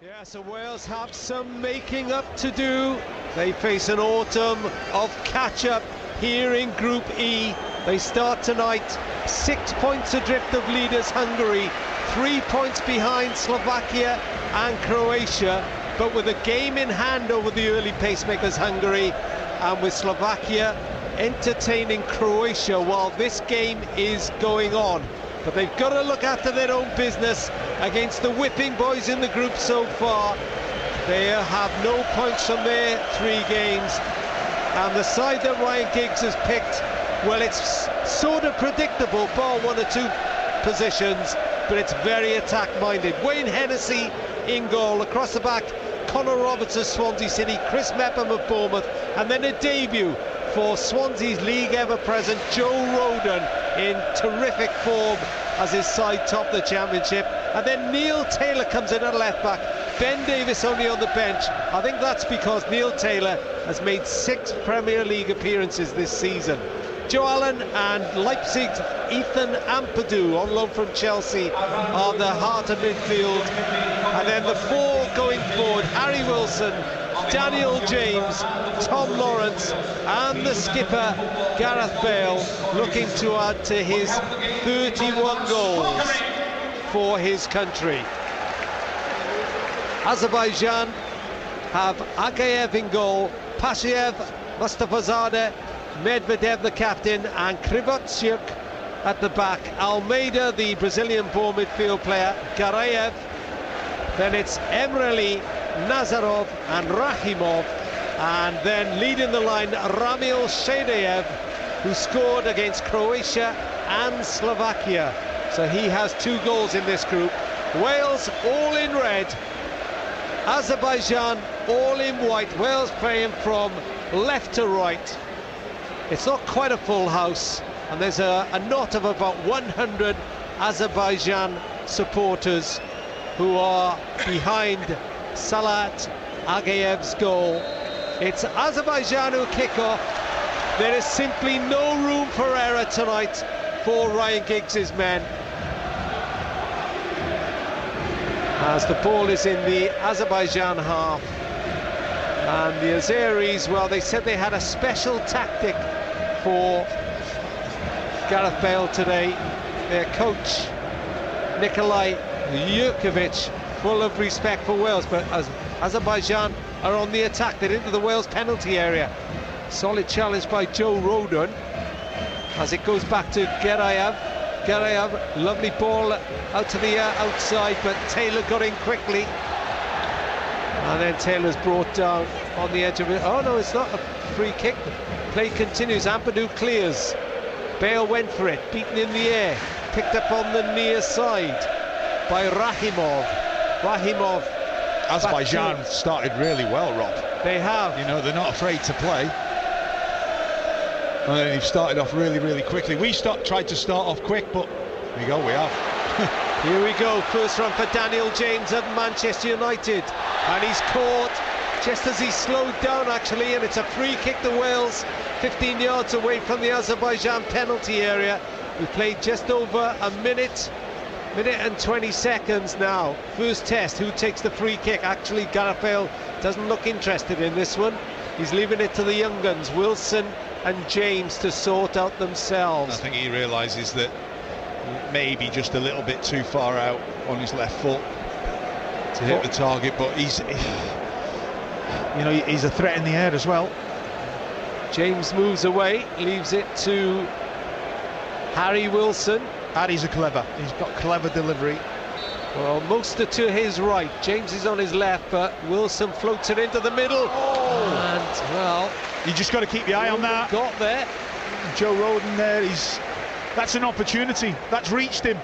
Yeah, so Wales have some making up to do. They face an autumn of catch-up here in Group E. They start tonight 6 points adrift of leaders Hungary, 3 points behind Slovakia and Croatia, but with a game in hand over the early pacemakers Hungary, and with Slovakia entertaining Croatia while this game is going on. But they've got to look after their own business against the whipping boys in the group so far. They have no points from their 3 games, and the side that Ryan Giggs has picked, well, it's sort of predictable, bar 1 or 2 positions, but it's very attack-minded. Wayne Hennessy in goal, across the back Connor Roberts of Swansea City, Chris Mepham of Bournemouth, and then a debut for Swansea's league ever-present Joe Rodon in terrific form as his side top the championship. And then Neil Taylor comes in at left-back, Ben Davies only on the bench. I think that's because Neil Taylor has made 6 Premier League appearances this season. Joe Allen and Leipzig's Ethan Ampadu on loan from Chelsea are the heart of midfield. And then the 4 going forward, Harry Wilson, Daniel James, Tom Lawrence and the skipper Gareth Bale, looking to add to his 31 goals for his country. Azerbaijan have Agayev in goal, Pashev, Mustafazadeh, Medvedev the captain, and Krivotsyuk at the back. Almeida, the Brazilian-born midfield player, Garayev. Then it's Emreli, Nazarov and Rahimov, and then leading the line Ramil Shedeyev, who scored against Croatia and Slovakia, so he has 2 goals in this group. Wales all in red, Azerbaijan all in white. Wales playing from left to right. It's not quite a full house, and there's a knot of about 100 Azerbaijan supporters who are behind Salat Agayev's goal. It's Azerbaijan who kick off. There is simply no room for error tonight for Ryan Giggs' men, as the ball is in the Azerbaijan half. And the Azeris, well, they said they had a special tactic for Gareth Bale today. Their coach Nikolai Jurkovic, full of respect for Wales, but as Azerbaijan are on the attack, they're into the Wales penalty area. Solid challenge by Joe Rodon as it goes back to Garayev. Garayev, lovely ball out to the outside, but Taylor got in quickly, and then Taylor's brought down on the edge of it. Oh no, it's not a free kick. Play continues. Ampadu clears. Bale went for it, beaten in the air, picked up on the near side by Rahimov. Azerbaijan started really well, Rob. They have. You know, they're not afraid to play. And they've started off really quickly. We tried to start off quick, but there you go, we have. Here we go, first run for Daniel James of Manchester United, and he's caught just as he slowed down actually, and it's a free kick to Wales, 15 yards away from the Azerbaijan penalty area. We played just over a minute and 20 seconds now. First test, who takes the free kick? Actually, Gareth Bale doesn't look interested in this one. He's leaving it to the young guns, Wilson and James, to sort out themselves. I think he realises that maybe just a little bit too far out on his left foot to hit the target, but he's a threat in the air as well. James moves away, leaves it to Harry Wilson. Harry's he's got clever delivery. Well, Mostert to his right, James is on his left, but Wilson floats it into the middle. And, well, you just got to keep your eye on that. Got there. Joe Rodon there, that's an opportunity. That's reached him.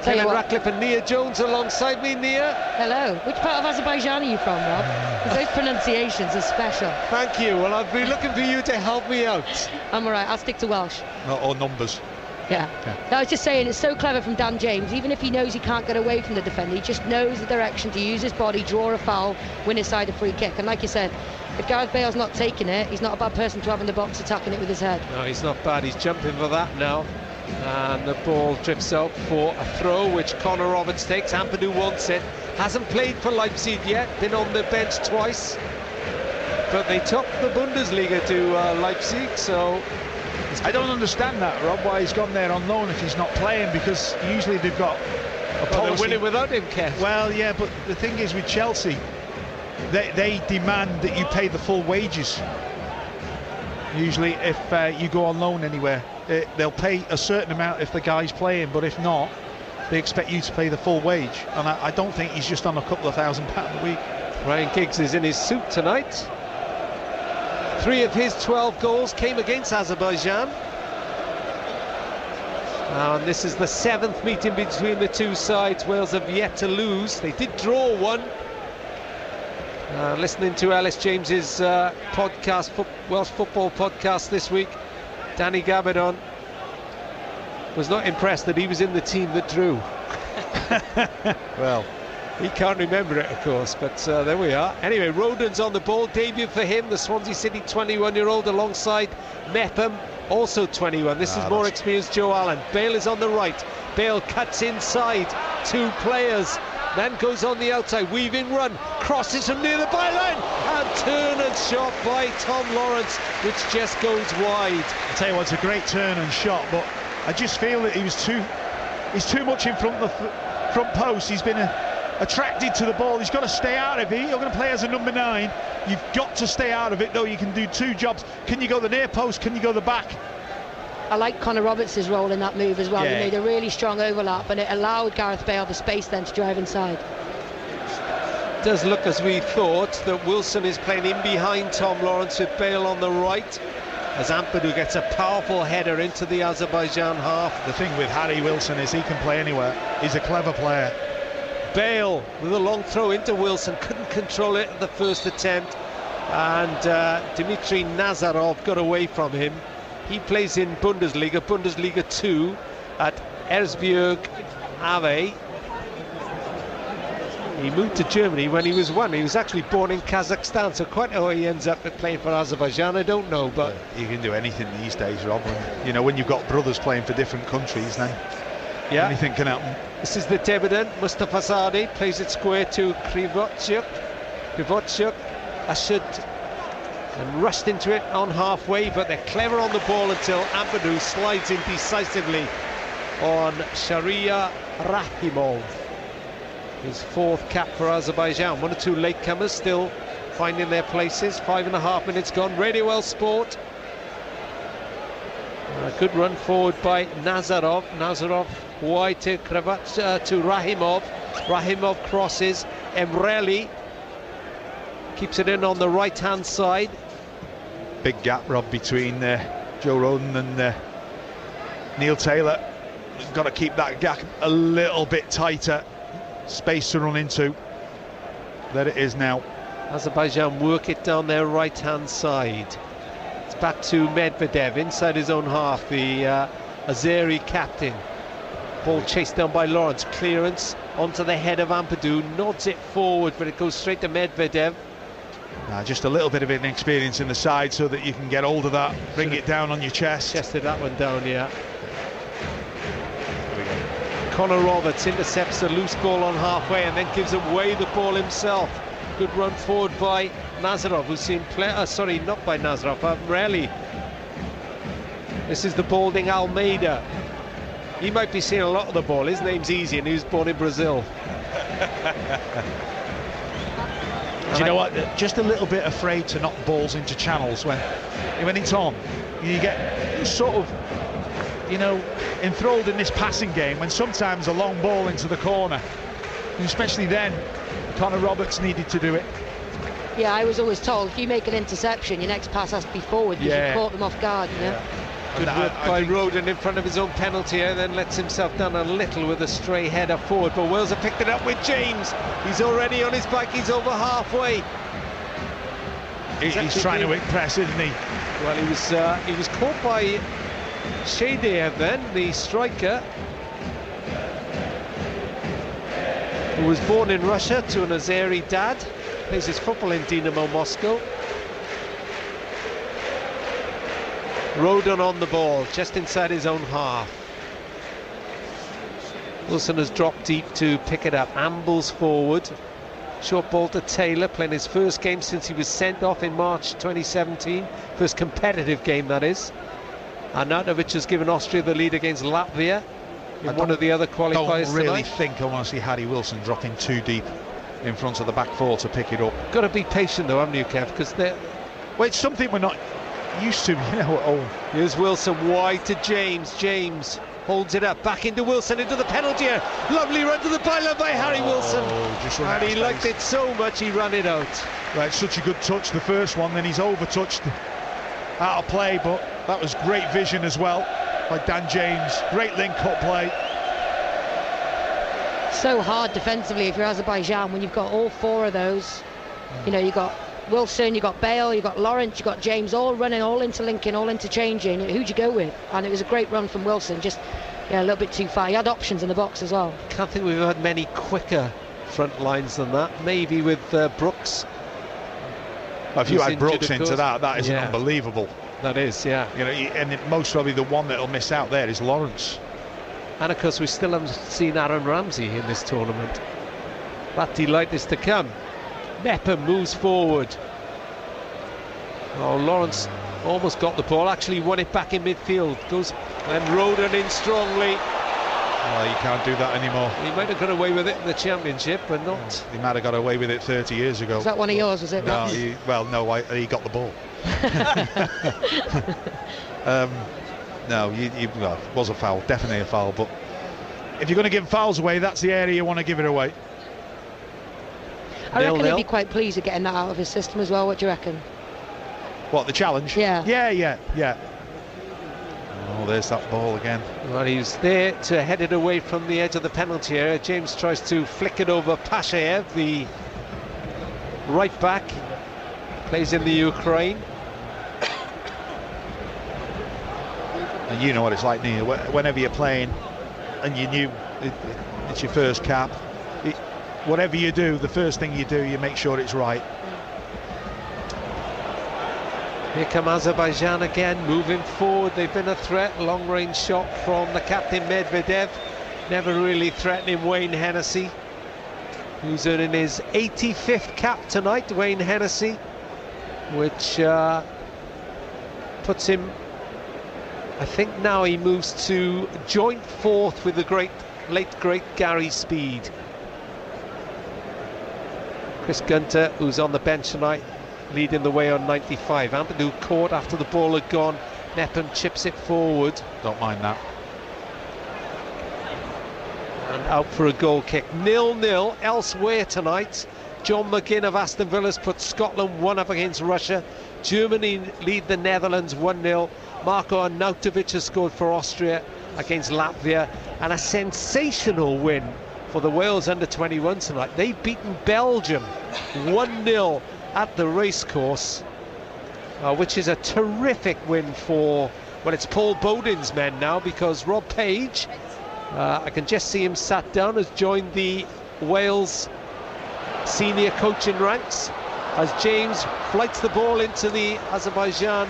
Helen Ratcliffe and Nia Jones alongside me. Nia. Hello. Which part of Azerbaijan are you from, Rob? Because those pronunciations are special. Thank you. Well, I've been looking for you to help me out. I'm all right. I'll stick to Welsh. Or numbers. Yeah. No, I was just saying, it's so clever from Dan James. Even if he knows he can't get away from the defender, he just knows the direction to use his body, draw a foul, win his side a free kick. And like you said, if Gareth Bale's not taking it, he's not a bad person to have in the box attacking it with his head. No, he's not bad. He's jumping for that now. And the ball drifts out for a throw, which Connor Roberts takes. Ampadu wants it. Hasn't played for Leipzig yet, been on the bench twice. But they took the Bundesliga to Leipzig, so... I don't understand that, Rob, why he's gone there on loan if he's not playing, because usually they've got a policy. They're winning without him, Kev. Well, yeah, but the thing is with Chelsea, they demand that you pay the full wages. Usually if you go on loan anywhere, they'll pay a certain amount if the guy's playing, but if not, they expect you to pay the full wage. And I don't think he's just on a couple of £1,000 a week. Ryan Giggs is in his suit tonight. 3 of his 12 goals came against Azerbaijan. And this is the 7th meeting between the two sides. Wales have yet to lose. They did draw one. Listening to Ellis James's podcast, Welsh football podcast this week, Danny Gabardon was not impressed that he was in the team that drew. Well, he can't remember it, of course, but there we are. Anyway, Rodon's on the ball, debut for him, the Swansea City 21-year-old alongside Mepham, also 21. This is more experienced Joe Allen. Bale is on the right. Bale cuts inside, 2 players. Then goes on the outside, weaving run, crosses from near the byline, and turn and shot by Tom Lawrence, which just goes wide. I'll tell you what, it's a great turn and shot, but I just feel that he's too much in front of the front post. He's been attracted to the ball. He's got to stay out of it. You're going to play as a number 9. You've got to stay out of it, though. You can do 2 jobs. Can you go the near post? Can you go the back? I like Connor Roberts' role in that move as well. Yeah. He made a really strong overlap, and it allowed Gareth Bale the space then to drive inside. It does look as we thought that Wilson is playing in behind Tom Lawrence with Bale on the right, as Ampadu gets a powerful header into the Azerbaijan half. The thing with Harry Wilson is he can play anywhere. He's a clever player. Bale with a long throw into Wilson, couldn't control it at the first attempt, and Dmitry Nazarov got away from him. He plays in Bundesliga 2 at Erzberg Ave. He moved to Germany when he was 1. He was actually born in Kazakhstan, so quite how he ends up playing for Azerbaijan, I don't know. But you can do anything these days, Rob. When you've got brothers playing for different countries, then anything can happen. This is the debutant, Mustafa Sadi, plays it square to Krivotchuk. Ushered and rushed into it on halfway, but they're clever on the ball until Ampadu slides in decisively on Sharia Rahimov. His 4th cap for Azerbaijan. 1 or 2 latecomers still finding their places. 5.5 minutes gone. Radio Well Sport. A good run forward by Nazarov. Nazarov wide to Rahimov. Rahimov crosses. Emreli keeps it in on the right-hand side. Big gap, Rob, between Joe Rodon and Neil Taylor. Got to keep that gap a little bit tighter. Space to run into. There it is now. Azerbaijan work it down their right-hand side. It's back to Medvedev inside his own half, the Azeri captain. Ball chased down by Lawrence. Clearance onto the head of Ampadu. Nods it forward, but it goes straight to Medvedev. Just a little bit of inexperience in the side so that you can get hold of that, bring it down on your chest. Chested that one down, yeah. Connor Roberts intercepts a loose ball on halfway and then gives away the ball himself. Good run forward by Nazarov, who's seen sorry, not by Nazarov, Rally. This is the balding Almeida. He might be seeing a lot of the ball. His name's easy and he was born in Brazil. Do you know what? Just a little bit afraid to knock balls into channels when it's on. You get sort of, enthralled in this passing game when sometimes a long ball into the corner, and especially then, Connor Roberts needed to do it. Yeah, I was always told if you make an interception, your next pass has to be forward because you caught them off guard. Good work by Rodon in front of his own penalty and then lets himself down a little with a stray header forward, but Wales have picked it up with James. He's already on his back, he's over halfway. He's trying to impress, isn't he? Well, he was caught by Shadeyev then, the striker, who was born in Russia to an Azeri dad, plays his football in Dynamo Moscow. Rodon on the ball, just inside his own half. Wilson has dropped deep to pick it up, ambles forward. Short ball to Taylor, playing his first game since he was sent off in March 2017. First competitive game, that is. Arnautovic has given Austria the lead against Latvia in one of the other qualifiers. I don't really tonight. think I want to see Harry Wilson dropping too deep in front of the back four to pick it up. Got to be patient though, haven't you, Kev? Because well, it's something we're not used to, you know. Oh, here's Wilson wide to James. James holds it up, back into Wilson, into the penalty area. Lovely run to the byline by Harry Wilson. And he liked it so much he ran it out. Right, such a good touch, the first one, then he's over-touched out of play, but that was great vision as well by Dan James. Great link-up play. So hard defensively if you're Azerbaijan when you've got all four of those. You know, you've got Wilson, you've got Bale, you've got Lawrence, you've got James, all running, all interlinking, all interchanging. Who'd you go with? And it was a great run from Wilson, just a little bit too far. He had options in the box as well. Can't think we've had many quicker front lines than that. Maybe with Brooks. If you add Brooks into that is unbelievable. That is, yeah. You know, and most probably the one that'll miss out there is Lawrence. And of course we still haven't seen Aaron Ramsey in this tournament. That delight is to come. Mepham moves forward. Oh, Lawrence almost got the ball, actually won it back in midfield. Goes and Roden in strongly. Well, you can't do that anymore. He might have got away with it in the championship, but not. He might have got away with it 30 years ago. Was that one of yours, was it? No, he got the ball. No, well, it was a foul, definitely a foul, but if you're going to give fouls away, that's the area you want to give it away. I reckon he'd be quite pleased with getting that out of his system as well. What do you reckon? What, the challenge? Yeah. Yeah. Oh, there's that ball again. Well, he was there to head it away from the edge of the penalty area. James tries to flick it over Pashaev, the right back, plays in the Ukraine. And you know what it's like, Neil, whenever you're playing and you knew it's your first cap, whatever you do, the first thing you do, you make sure it's right. Here come Azerbaijan again, moving forward. They've been a threat. Long-range shot from the captain Medvedev. Never really threatening Wayne Hennessy, who's earning his 85th cap tonight. Wayne Hennessy, which puts him, I think now he moves to joint fourth with the late great Gary Speed. Chris Gunter, who's on the bench tonight, leading the way on 95. Ampadu caught after the ball had gone. Mepham chips it forward. Don't mind that. And out for a goal kick. 0-0 elsewhere tonight. John McGinn of Aston Villa's put Scotland 1 up against Russia. Germany lead the Netherlands 1-0. Marko Arnautovic has scored for Austria against Latvia. And a sensational win for the Wales under-21 tonight. They've beaten Belgium 1-0 at the racecourse, which is a terrific win for, well, it's Paul Bowden's men now, because Rob Page, I can just see him sat down, has joined the Wales senior coaching ranks as James flights the ball into the Azerbaijan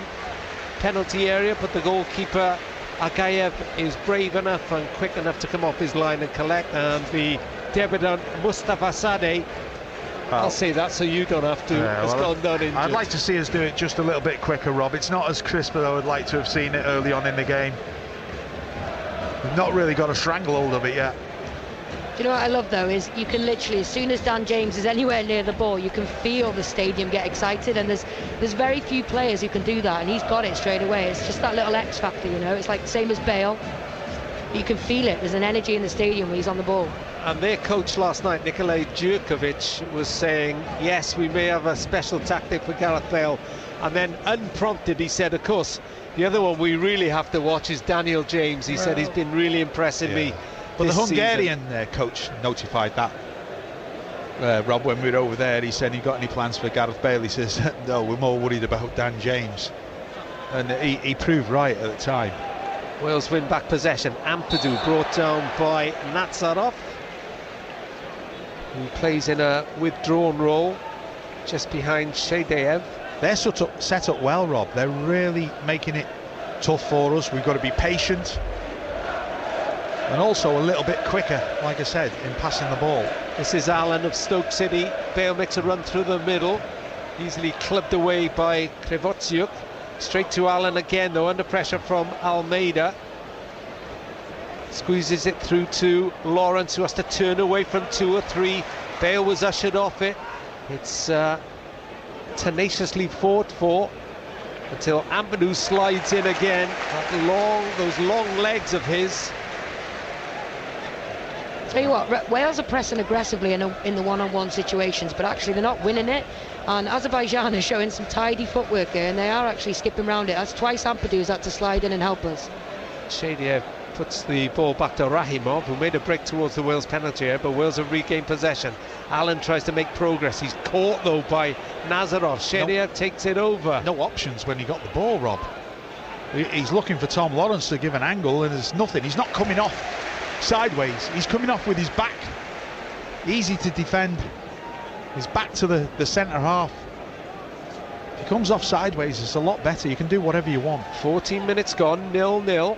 penalty area, but the goalkeeper Agayev is brave enough and quick enough to come off his line and collect, and the debutant Mustafa Sadeh, I'll say that so you don't have to, has gone down injured. I'd like to see us do it just a little bit quicker, Rob. It's not as crisp as I would like to have seen it early on in the game. We've not really got a stranglehold of it yet. Do you know what I love though is you can literally, as soon as Dan James is anywhere near the ball, you can feel the stadium get excited, and there's very few players who can do that, and he's got it straight away. It's just that little X factor, you know. It's like the same as Bale. You can feel it. There's an energy in the stadium when he's on the ball. And their coach last night, Nikolai Djurkovic, was saying, yes, we may have a special tactic for Gareth Bale. And then unprompted, he said, of course, the other one we really have to watch is Daniel James. He said he's been really impressing me. But the Hungarian coach notified that, Rob, when we were over there. He said, you got any plans for Gareth Bale? He says, no, we're more worried about Dan James. And he proved right at the time. Wales win back possession. Ampadu brought down by Nazarov, who plays in a withdrawn role just behind Shedeyev. They're set up well, Rob. They're really making it tough for us. We've got to be patient. And also a little bit quicker, like I said, in passing the ball. This is Allen of Stoke City. Bale makes a run through the middle, easily clubbed away by Krivotsyuk. Straight to Allen again, though, under pressure from Almeida. Squeezes it through to Lawrence, who has to turn away from 2 or 3. Bale was ushered off it. It's tenaciously fought for until Ampadu slides in again. Those long legs of his. Tell you what, Wales are pressing aggressively in the one-on-one situations, but actually they're not winning it. And Azerbaijan is showing some tidy footwork here, and they are actually skipping around it. That's twice Ampadu's had to slide in and help us. Shadiev puts the ball back to Rahimov, who made a break towards the Wales penalty area, but Wales have regained possession. Allen tries to make progress. He's caught, though, by Nazarov. Shadiev takes it over. No options when he got the ball, Rob. He's looking for Tom Lawrence to give an angle, and there's nothing. He's not coming off sideways. He's coming off with his back. Easy to defend. His back to the centre half. If he comes off sideways, it's a lot better. You can do whatever you want. 14 minutes gone, 0-0.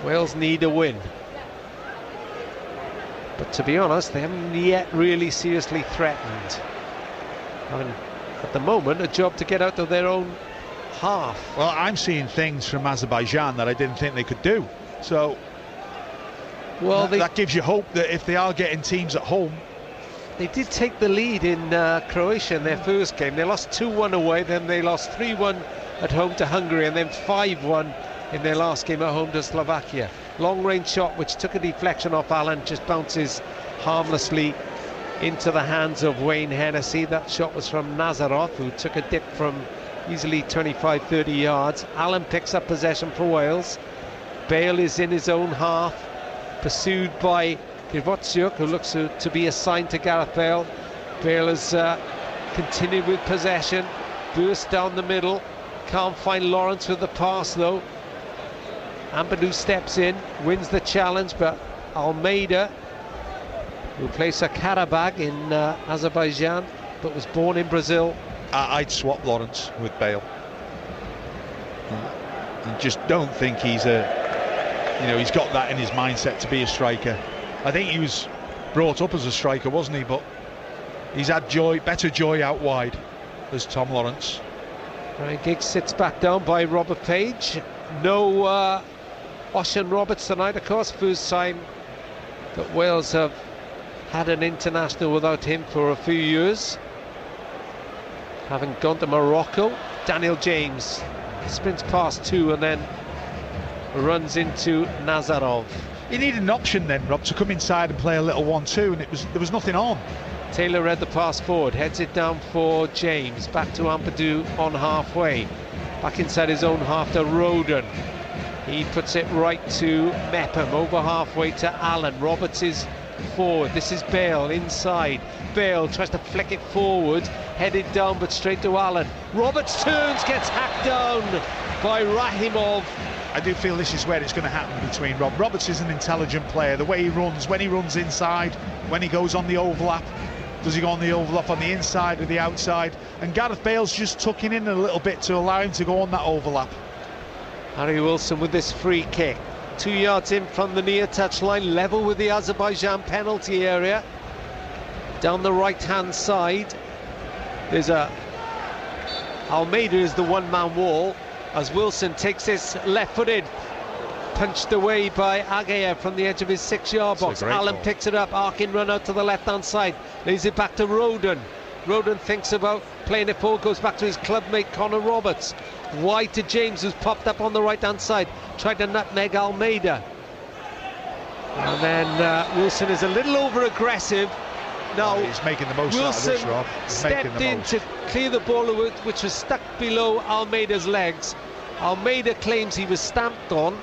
Wales need a win. But to be honest, they haven't yet really seriously threatened. I mean, at the moment, a job to get out of their own half. Well, I'm seeing things from Azerbaijan that I didn't think they could do. So, well, that gives you hope that if they are getting teams at home. They did take the lead in Croatia in their first game. They lost 2-1 away, then they lost 3-1 at home to Hungary, and then 5-1 in their last game at home to Slovakia. Long-range shot which took a deflection off Allen, just bounces harmlessly into the hands of Wayne Hennessy. That shot was from Nazarov, who took a dip from easily 25-30 yards. Allen picks up possession for Wales. Bale is in his own half, pursued by Krivotsyuk, who looks to be assigned to Gareth Bale. Bale has continued with possession, burst down the middle, can't find Lawrence with the pass though. Ampadu steps in, wins the challenge, but Almeida, who plays for Karabag in Azerbaijan, but was born in Brazil. I'd swap Lawrence with Bale. I just don't think he's he's got that in his mindset to be a striker. I think he was brought up as a striker, wasn't he? But he's had better joy out wide as Tom Lawrence. Ryan Giggs sits back down by Robert Page. No Ocean Roberts tonight, of course. First time that Wales have had an international without him for a few years. Having gone to Morocco, Daniel James sprints past 2 and then runs into Nazarov. He needed an option then, Rob, to come inside and play a little 1-2, and there was nothing on. Taylor read the pass forward, heads it down for James, back to Ampadu on halfway, back inside his own half to Roden. He puts it right to Mepham, over halfway to Allen. Roberts is forward, this is Bale inside. Bale tries to flick it forward, headed down but straight to Allen. Roberts turns, gets hacked down by Rahimov. I do feel this is where it's going to happen between Rob. Roberts is an intelligent player. The way he runs, when he runs inside, when he goes on the overlap, does he go on the overlap on the inside or the outside? And Gareth Bale's just tucking in a little bit to allow him to go on that overlap. Harry Wilson with this free kick. 2 yards in from the near touchline, level with the Azerbaijan penalty area. Down the right-hand side, there's Almeida is the one-man wall, as Wilson takes this left-footed, punched away by Ageyev from the edge of his 6-yard box. Allen picks it up, arcing run out to the left-hand side, lays it back to Roden. Roden thinks about playing it forward, goes back to his clubmate Connor Roberts. Wide to James, who's popped up on the right-hand side, tried to nutmeg Almeida. And then Wilson is a little over-aggressive. Now, he's making the most Wilson out of this, Rob. Stepped in to clear the ball which was stuck below Almeida's legs. Almeida claims he was stamped on,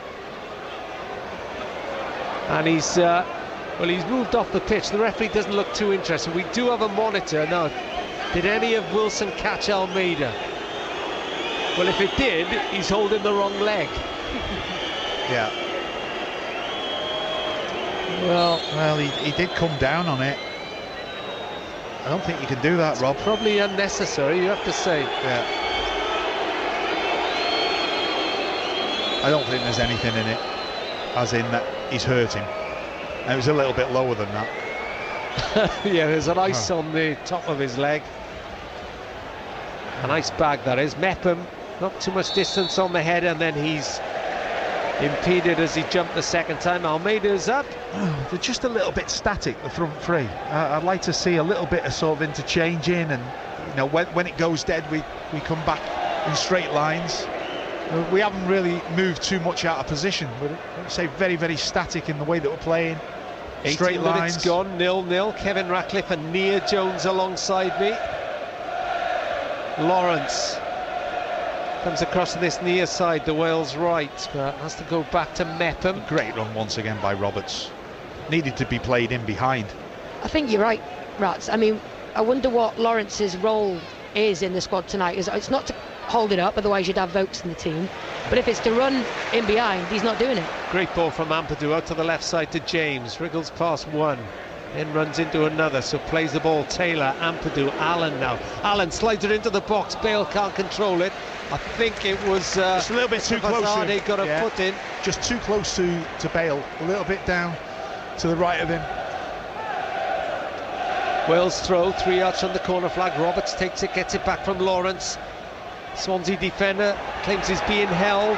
and he's moved off the pitch. The referee doesn't look too interested. We do have a monitor now. Did any of Wilson catch Almeida? Well, if it did, he's holding the wrong leg. Yeah. Well, he did come down on it. I don't think you can do that, Rob. Probably unnecessary, you have to say. Yeah. I don't think there's anything in it, as in that he's hurt him. And it was a little bit lower than that. Yeah, there's an ice on the top of his leg. A nice bag, that is. Mepham, not too much distance on the head, and then he's impeded as he jumped the second time. Almeida's up. Oh, they're just a little bit static, the front three. I'd like to see a little bit of sort of interchanging, and you know, when it goes dead, we come back in straight lines. We haven't really moved too much out of position, but I'd say very, very static in the way that we're playing. Straight lines. Minutes gone, 0-0. Kevin Ratcliffe and Nia Jones alongside me. Lawrence comes across to this near side, the Wales right, but has to go back to Mepham. Great run once again by Roberts. Needed to be played in behind. I think you're right, Rats. I mean, I wonder what Lawrence's role is in the squad tonight. It's not to hold it up, otherwise you'd have Vokes in the team. But if it's to run in behind, he's not doing it. Great ball from Ampadu out to the left side to James. Wriggles past one, then runs into another, so plays the ball. Taylor, Ampadu, Allen now. Allen slides it into the box. Bale can't control it. I think it was just a little bit too close. He got a foot in. Just too close to Bale. A little bit down to the right of him. Wales throw, 3 yards from the corner flag. Roberts takes it, gets it back from Lawrence. Swansea defender claims he's being held.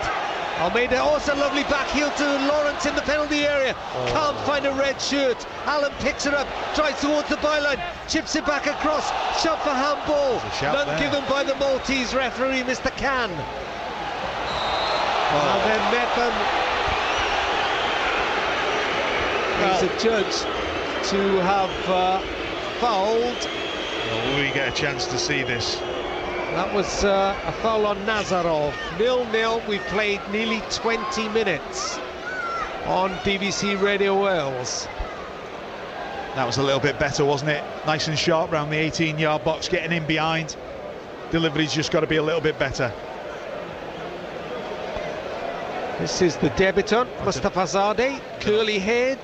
Almeida, also lovely back heel to Lawrence in the penalty area. Can't find a red shirt. Allen picks it up, drives towards the byline, chips it back across. Shot for handball. None given by the Maltese referee, Mr. Khan. And then Mepham is adjudged to have fouled. Will we get a chance to see this? That was a foul on Nazarov. 0-0. We've played nearly 20 minutes on BBC Radio Wales. That was a little bit better, wasn't it? Nice and sharp round the 18-yard box, getting in behind. Delivery's just got to be a little bit better. This is the debutant, Mustafazadeh, curly haired.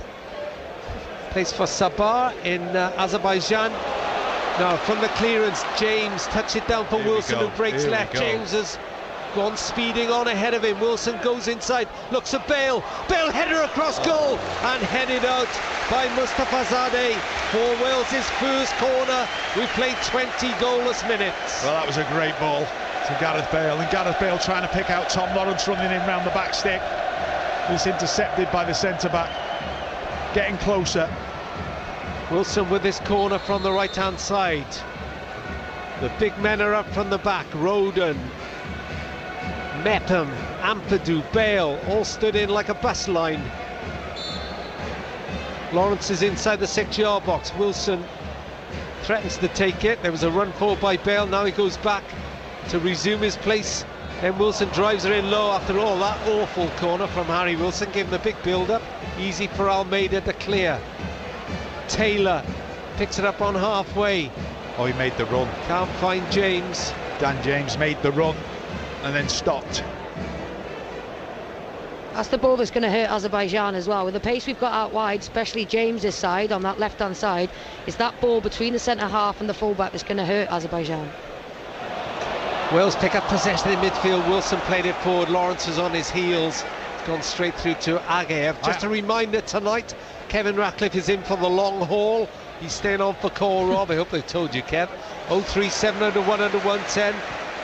Plays for Sabah in Azerbaijan. Now from the clearance, James touch it down for Wilson, who breaks left. James has gone speeding on ahead of him. Wilson goes inside, looks at Bale. Bale header across goal and headed out by Mustafazadeh for Wales' first corner. We played 20 goalless minutes. Well, that was a great ball to Gareth Bale, and Gareth Bale trying to pick out Tom Lawrence running in round the back stick. He's intercepted by the centre-back, getting closer. Wilson with this corner from the right-hand side. The big men are up from the back. Roden, Mepham, Ampadu, Bale, all stood in like a bus line. Lawrence is inside the 6-yard box. Wilson threatens to take it. There was a run forward by Bale. Now he goes back to resume his place. Then Wilson drives her in low. After all, that awful corner from Harry Wilson gave him the big build-up. Easy for Almeida to clear. Taylor picks it up on halfway. Oh, he made the run. Can't find James. Dan James made the run and then stopped. That's the ball that's going to hurt Azerbaijan as well. With the pace we've got out wide, especially James's side on that left-hand side, it's that ball between the centre-half and the full-back that's going to hurt Azerbaijan. Wales pick up possession in midfield. Wilson played it forward. Lawrence is on his heels. It's gone straight through to Ageyev. Just a reminder tonight, Kevin Ratcliffe is in for the long haul. He's staying on for call, Rob. I hope they've told you, Kev. 03700 100 110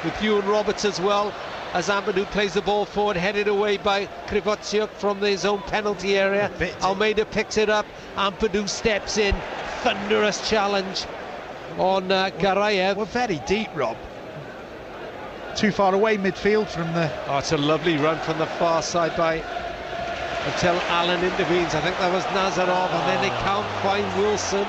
with you and Roberts as well. As Ampadu plays the ball forward, headed away by Krivotsiuk from his own penalty area. Almeida picks it up. Ampadu steps in. Thunderous challenge on Garayev. We're very deep, Rob. Too far away midfield from the... Oh, it's a lovely run from the far side by... until Allen intervenes. I think that was Nazarov, and then they can't find Wilson.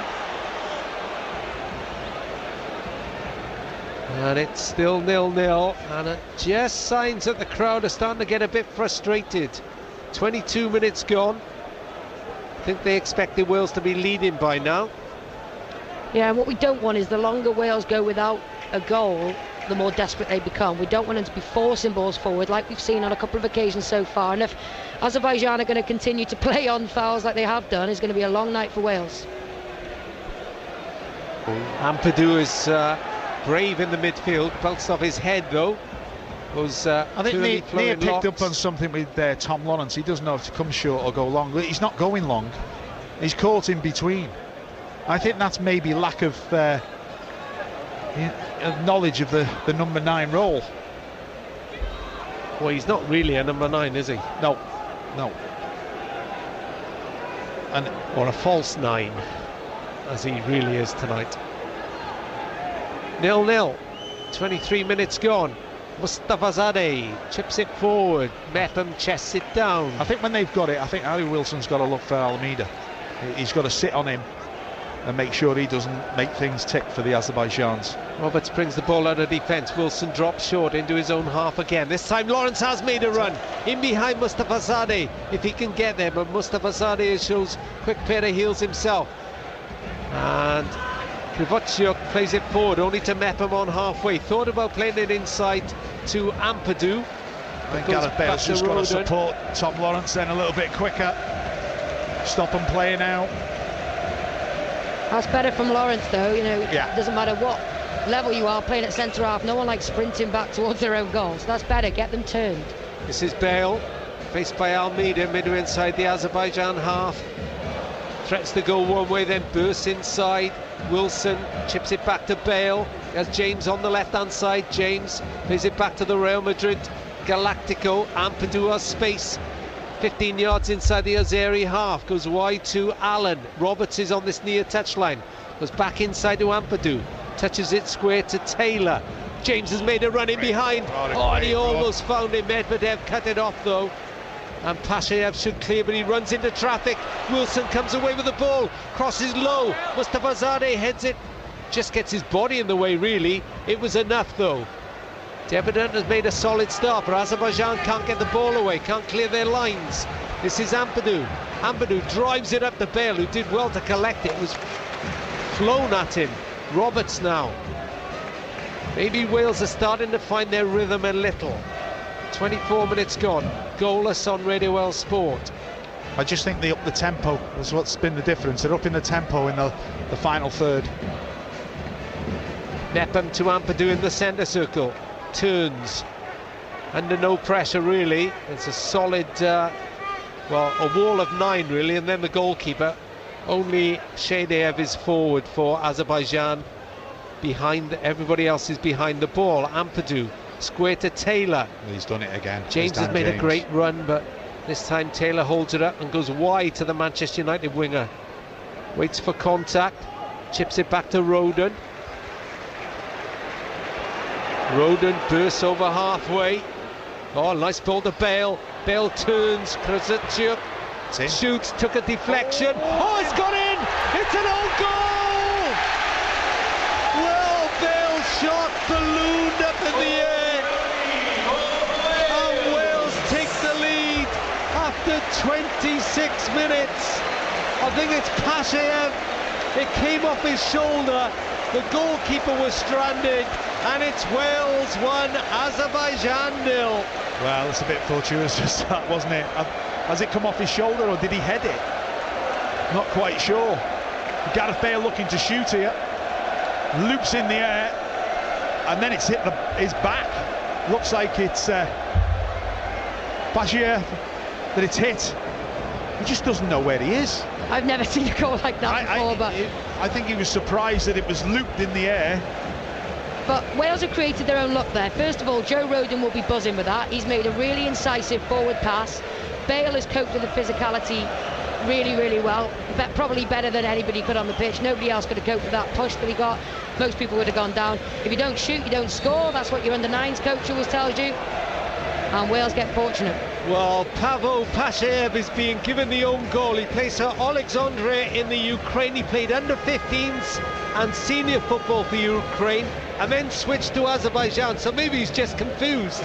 And it's still 0-0, and it just signs that the crowd are starting to get a bit frustrated. 22 minutes gone. I think they expected Wales to be leading by now. Yeah, and what we don't want is the longer Wales go without a goal, the more desperate they become. We don't want them to be forcing balls forward like we've seen on a couple of occasions so far. And if Azerbaijan are going to continue to play on fouls like they have done, it's going to be a long night for Wales. Ampadu is brave in the midfield, belts off his head though. Those I think curly Nia flowing picked locks. up on something with Tom Lawrence. He doesn't know if to come short or go long. He's not going long. He's caught in between. I think that's maybe lack of knowledge of the number 9 role. Well, he's not really a number 9, is he? No. Or a false 9, as he really is tonight. 0-0, 23 minutes gone. Mustafazadeh chips it forward. Mepham chests it down. I think when they've got it, I think Ali Wilson's got to look for Almeida. He's got to sit on him and make sure he doesn't make things tick for the Azerbaijanis. Roberts brings the ball out of defence. Wilson drops short into his own half again. This time Lawrence has made a run in behind Mustafazadeh if he can get there, but Mustafazadeh shows quick pair of heels himself. And Krivotchuk plays it forward only to Mepham on halfway. Thought about playing it inside to Ampadu. I think Gareth Bale's just got to support Tom Lawrence then a little bit quicker. Stop him playing out. That's better from Lawrence, though. You know, Yeah. it doesn't matter what level you are playing at centre half. No one likes sprinting back towards their own goal. So that's better. Get them turned. This is Bale, faced by Almeida, midway inside the Azerbaijan half. Threats to go one way, then bursts inside. Wilson chips it back to Bale. He has James on the left-hand side. James plays it back to the Real Madrid Galactico. Ampadu has space. 15 yards inside the Azeri half. Goes wide to Allen. Roberts is on this near touchline. Goes back inside to Ampadu. Touches it square to Taylor. James has made a run in behind. And he almost found him. Medvedev cut it off though. And Pashayev should clear, but he runs into traffic. Wilson comes away with the ball. Crosses low. Mustafazadeh heads it. Just gets his body in the way, really. It was enough though. Debenham has made a solid start, but Azerbaijan can't get the ball away, can't clear their lines. This is Ampadu. Ampadu drives it up to Bale, who did well to collect it. It was flown at him. Roberts now. Maybe Wales are starting to find their rhythm a little. 24 minutes gone. Goalless on Radio Well Sport. I just think they up the tempo. That's what's been the difference. They're up in the tempo in the final third. Mepham to Ampadu in the centre circle. Turns under no pressure really. It's a solid well, a wall of 9 really, and then the goalkeeper. Only Shadeyev is forward for Azerbaijan. Behind, everybody else is behind the ball. Ampadu square to Taylor. He's done it again. James has made a great run, but this time Taylor holds it up and goes wide to the Manchester United winger. Waits for contact, chips it back to Roden. Roden bursts over halfway. Oh, nice ball to Bale. Bale turns. Krivotchuk shoots, took a deflection. Oh, it's gone in! It's an own goal! Well, Bale shot ballooned up in the air. And Wales take the lead after 26 minutes. I think it's Pashayev. It came off his shoulder. The goalkeeper was stranded, and it's Wales 1, Azerbaijan 0. Well, it's a bit fortuitous, that, wasn't it? Has it come off his shoulder, or did he head it? Not quite sure. Gareth Bale looking to shoot here. Loops in the air, and then it's hit his back. Looks like it's Pashayev that it's hit. He just doesn't know where he is. I've never seen a goal like that before, but I think he was surprised that it was looped in the air. But Wales have created their own luck there. First of all, Joe Roden will be buzzing with that. He's made a really incisive forward pass. Bale has coped with the physicality really, really well. Probably better than anybody could on the pitch. Nobody else could have coped with that push that he got. Most people would have gone down. If you don't shoot, you don't score. That's what your under-9s coach always tells you. And Wales get fortunate. Well, Pavel Pashayev is being given the own goal. He plays for Alexandre in the Ukraine. He played under 15s and senior football for Ukraine, and then switched to Azerbaijan. So maybe he's just confused.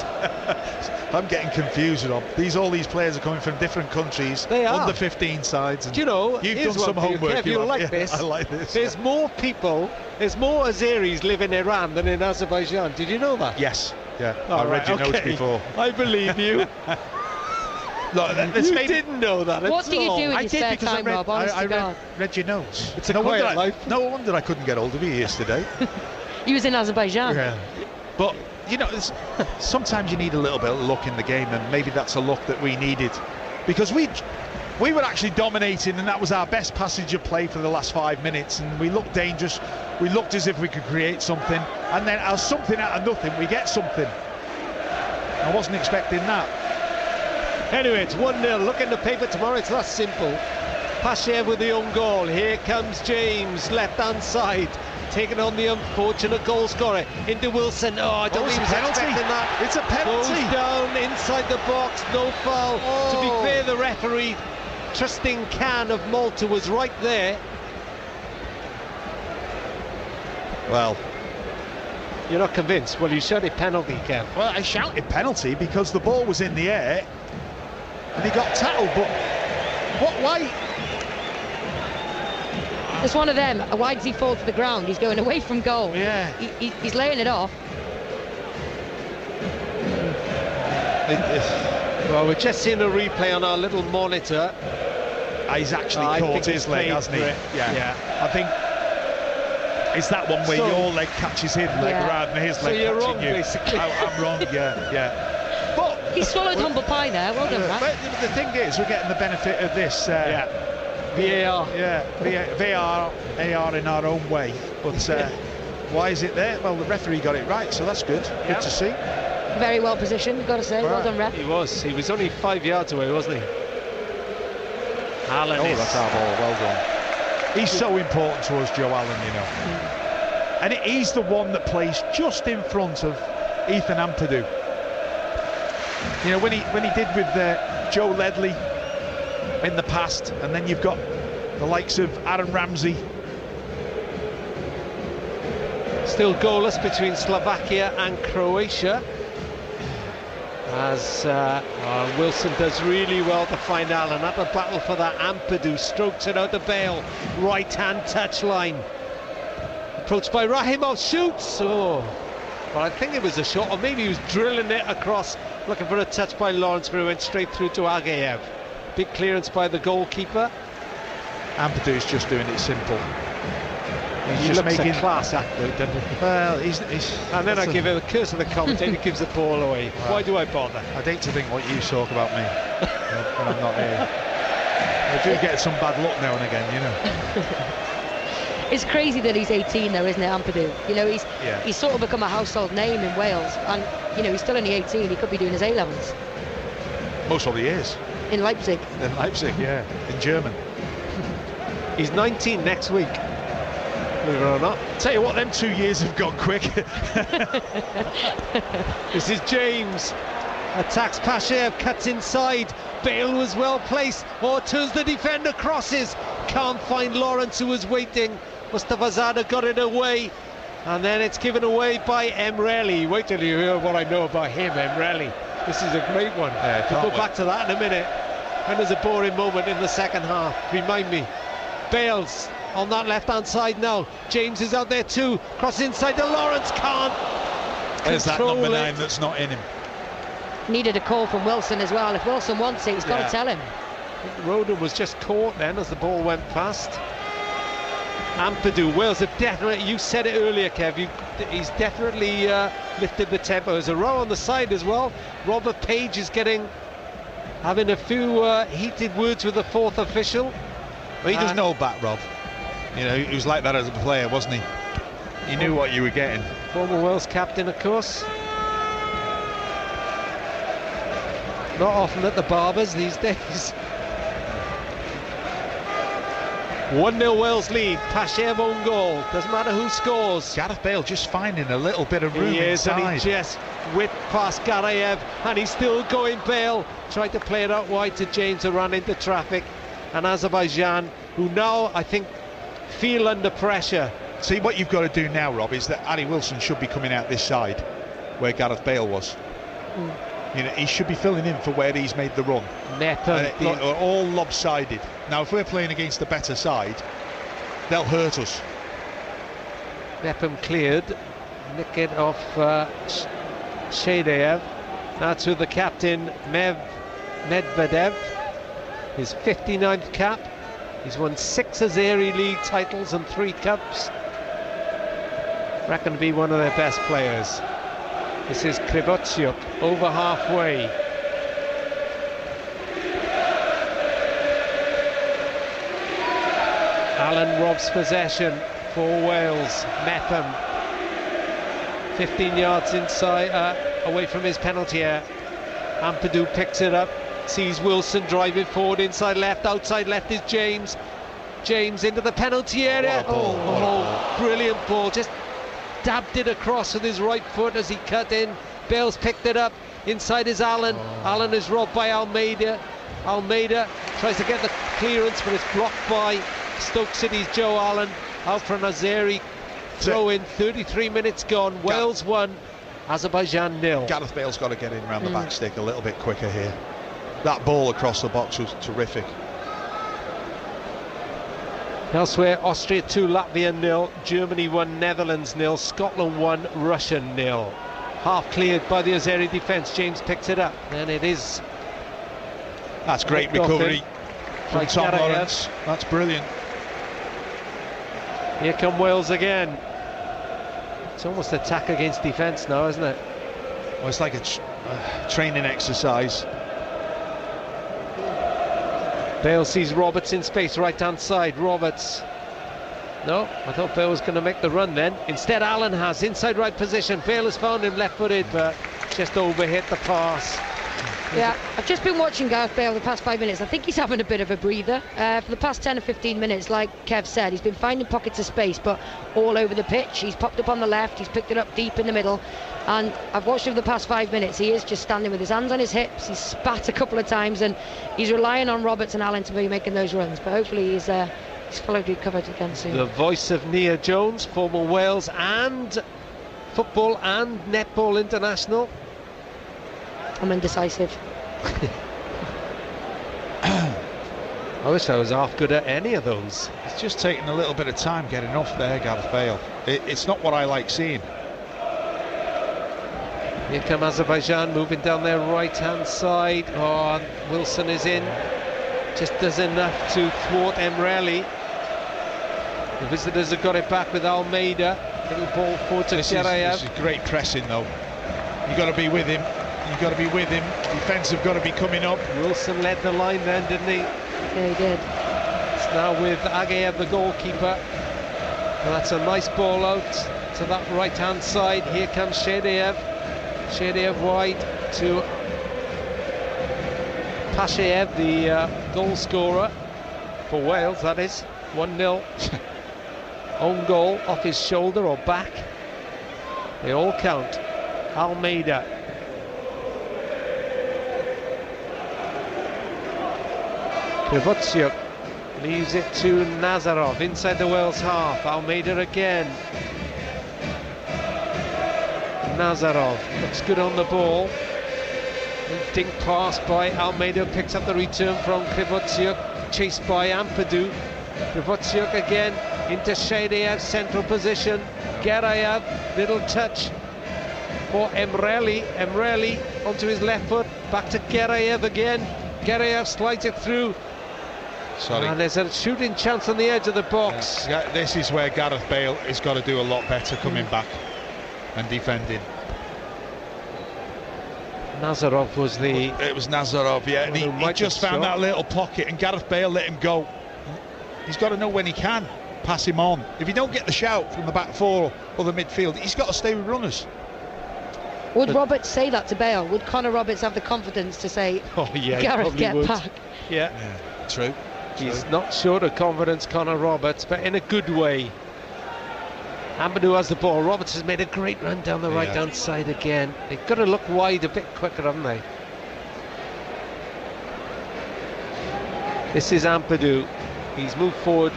I'm getting confused, Rob. All these players are coming from different countries. They are. Under 15 sides. Do you know, you've done some homework. Kev, you'll like this. I like this. There's more Azeris live in Iran than in Azerbaijan. Did you know that? Yes. Yeah. I read your notes before. I believe you. Look, you didn't know that. What do you do in your spare time, Rob? I read your notes. It's no quiet life. No wonder I couldn't get hold of you yesterday. He was in Azerbaijan. Yeah. But you know, sometimes you need a little bit of luck in the game, and maybe that's a luck that we needed, because we were actually dominating, and that was our best passage of play for the last 5 minutes, and we looked dangerous. We looked as if we could create something, and then as something out of nothing, we get something. I wasn't expecting that. Anyway, it's 1-0. Look in the paper tomorrow, it's that simple. Pashev with the own goal. Here comes James, left-hand side, taking on the unfortunate goal scorer into Wilson. Oh, I don't think he was expecting that. It's a penalty. Goes down inside the box, no foul. Oh. To be fair, the referee, Tristan Can of Malta, was right there. Well, you're not convinced? Well, you shouted penalty, Ken. Well, I shouted penalty because the ball was in the air and he got tackled, but why? It's one of them. Why does he fall to the ground? He's going away from goal. Yeah. He's laying it off. Well, we're just seeing a replay on our little monitor. He's actually caught his leg, hasn't he? Yeah. I think it's that one where your leg catches his leg rather than his leg you're catching wrong, you. basically. I'm wrong, yeah. But he swallowed humble pie there. Well done, Matt. But the thing is, we're getting the benefit of this. VAR. Yeah, VAR in our own way. But why is it there? Well, the referee got it right, so that's good. Good to see. Very well positioned, got to say. Well done, ref. He was only 5 yards away, wasn't he? Allen. Oh, that's our ball. Well done. He's so important to us, Joe Allen, you know. And he's the one that plays just in front of Ethan Ampadu. You know, when he did with Joe Ledley in the past, and then you've got the likes of Aaron Ramsey. Still goalless between Slovakia and Croatia, as Wilson does really well to find Allen at the battle for that. Ampadu strokes it out to Bale, right hand touchline, approached by Rahimov, shoots. Oh, well, I think it was a shot, or maybe he was drilling it across, looking for a touch by Lawrence, but it went straight through to Agayev. Big clearance by the goalkeeper. Ampadu's just doing it simple. He just making a class athlete, doesn't he? Well, he's and then I give him a curse of the commentator. He gives the ball away. Well, why do I bother? I'd hate to think what you talk about me when I'm not here. I do get some bad luck now and again, you know. It's crazy that he's 18 though, isn't it, Ampadu? You know, he's sort of become a household name in Wales, and you know, he's still only 18. He could be doing his A-levels. Most probably he is. In Leipzig. In Leipzig, yeah. In German. He's 19 next week. Believe it or not. Tell you what, them 2 years have gone quick. This is James. Attacks Pashev, cuts inside. Bale was well placed. Or turns the defender, crosses. Can't find Lawrence, who was waiting. Mustafa Zada got it away. And then it's given away by Emreli. Wait till you hear what I know about him, Emreli. This is a great one. We'll go back to that in a minute. And there's a boring moment in the second half. Remind me. Bale's on that left-hand side now. James is out there too. Cross inside to Lawrence. Can't. There's that number 9 that's not in him. Needed a call from Wilson as well. If Wilson wants it, he's got to tell him. Roden was just caught then as the ball went past. Ampadu, Wales have definitely, you said it earlier, Kev, he's definitely lifted the tempo. There's a row on the side as well. Robert Page is having a few heated words with the fourth official. Well, he doesn't hold back, Rob. You know, he was like that as a player, wasn't he? He knew what you were getting. Former Wales captain, of course. Not often at the barbers these days. 1-0 Wales lead. Pashev own goal. Doesn't matter who scores. Gareth Bale just finding a little bit of room inside. And he just whipped past Garayev, and he's still going. Bale tried to play it out wide to James, who ran into traffic. And Azerbaijan, who now I think feel under pressure. See, what you've got to do now, Rob, is that Harry Wilson should be coming out this side where Gareth Bale was. You know, he should be filling in for where he's made the run. All lopsided. Now, if we're playing against the better side, they'll hurt us. Nepham cleared. Nick it off Shadeyev. That's with the captain, Medvedev. His 59th cap. He's won 6 Azeri League titles and 3 cups. Reckon to be one of their best players. This is Krivotsiuk over halfway. Allen robs possession for Wales. Mepham 15 yards inside, away from his penalty area. Ampadu picks it up, sees Wilson driving forward inside left, outside left is James. James into the penalty area. Brilliant ball, just dabbed it across with his right foot as he cut in. Bale's picked it up, inside is Allen. Allen is robbed by Almeida. Almeida tries to get the clearance, but it's blocked by Stoke City's Joe Allen. Out for an Azeri throw in. 33 minutes gone. Wales 1, Azerbaijan 0. Gareth Bale's got to get in around the back stick a little bit quicker here. That ball across the box was terrific. Elsewhere, Austria 2, Latvia 0, Germany 1, Netherlands 0, Scotland 1, Russia 0. Half cleared by the Azeri defence. James picks it up, and it is. That's great recovery from Tom Lawrence. That's brilliant. Here come Wales again. It's almost attack against defence now, isn't it? Well, it's like a training exercise. Bale sees Roberts in space, right-hand side. Roberts. No, I thought Bale was going to make the run then. Instead, Allen has inside right position. Bale has found him left-footed, but just overhit the pass. Yeah, I've just been watching Gareth Bale the past 5 minutes. I think he's having a bit of a breather. For the past 10 or 15 minutes, like Kev said, he's been finding pockets of space, but all over the pitch. He's popped up on the left, he's picked it up deep in the middle, and I've watched him for the past 5 minutes. He is just standing with his hands on his hips. He's spat a couple of times, and he's relying on Roberts and Allen to be making those runs, but hopefully he's fully recovered again soon. The voice of Nia Jones, former Wales and football and netball international. I'm indecisive. I wish I was half good at any of those. It's just taking a little bit of time getting off there, Gareth Bale. It's not what I like seeing. Here come Azerbaijan moving down their right-hand side. Oh, Wilson is in. Just does enough to thwart Emreli. The visitors have got it back with Almeida. Little ball forward to Gerayev. This is great pressing though. You've got to be with him. You've got to be with him. Defence have got to be coming up. Wilson led the line then, didn't he? Yeah, he did. It's now with Ageyev, the goalkeeper. And that's a nice ball out to that right-hand side. Here comes Shedeyev. Shedeyev wide to Pashayev, the goal scorer for Wales, that is. 1-0. Own goal off his shoulder or back. They all count. Almeida. Krivotsiuk leaves it to Nazarov inside the Wales half. Almeida again. Nazarov looks good on the ball. Dink pass by Almeida, picks up the return from Krivotsiuk, chased by Ampadu. Krivotsiuk again into Shedeyev, central position. Gerayev, little touch for Emreli. Emreli onto his left foot, back to Gerayev again. Gerayev slides it through. Sorry. And there's a shooting chance on the edge of the box. Yeah, this is where Gareth Bale has got to do a lot better coming back and defending. Nazarov was the... It was Nazarov, yeah. And he just found that little pocket and Gareth Bale let him go. He's got to know when he can pass him on. If you don't get the shout from the back four or the midfield, he's got to stay with runners. Would Roberts say that to Bale? Would Connor Roberts have the confidence to say, oh, yeah, Gareth, get would. back? Yeah, true. He's not short of confidence, Connor Roberts, but in a good way. Ampadu has the ball. Roberts has made a great run down the right-hand side again. They've got to look wide a bit quicker, haven't they? This is Ampadu. He's moved forward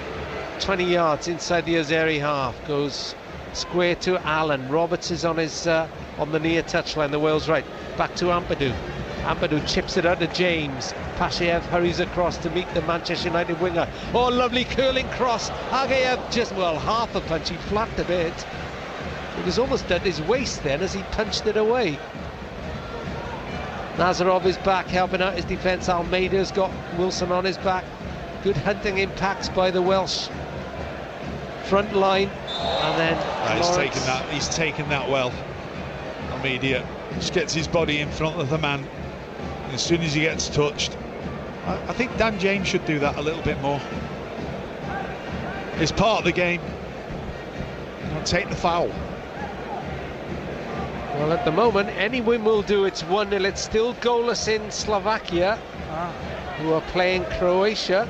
20 yards inside the Azeri half. Goes square to Allen. Roberts is on his on the near touchline, the Wales right. Back to Ampadu. Ampadu chips it out to James. Pashayev hurries across to meet the Manchester United winger. Oh, lovely curling cross. Ageyev just, well, half a punch. He flapped a bit. It was almost at his waist then as he punched it away. Nazarov is back helping out his defence. Almeida's got Wilson on his back. Good hunting impacts by the Welsh front line. And then he's taken that well. Immediate. Just gets his body in front of the man. And as soon as he gets touched, I think Dan James should do that a little bit more. It's part of the game. Don't take the foul. Well, at the moment, any win will do. It's 1-0. It's still goalless in Slovakia, who are playing Croatia.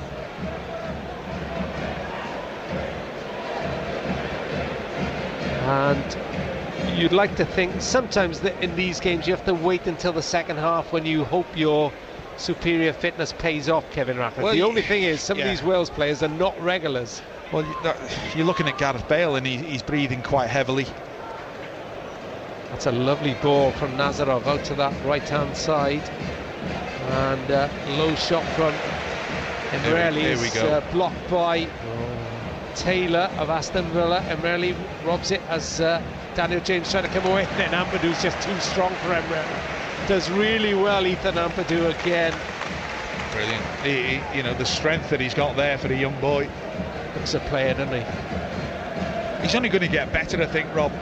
And you'd like to think sometimes that in these games you have to wait until the second half when you hope your superior fitness pays off, Kevin Rathert. Well, the only thing is some of these Wales players are not regulars. Well, you're looking at Gareth Bale and he's breathing quite heavily. That's a lovely ball from Nazarov out to that right-hand side. And low shot from Emreli is blocked by Taylor of Aston Villa. Emreli robs it as Daniel James trying to come away. Then Ampadu just too strong for Emreli. Does really well, Ethan Ampadu again. Brilliant. You know, the strength that he's got there for the young boy. Looks a player, doesn't he? He's only going to get better, I think, Rob.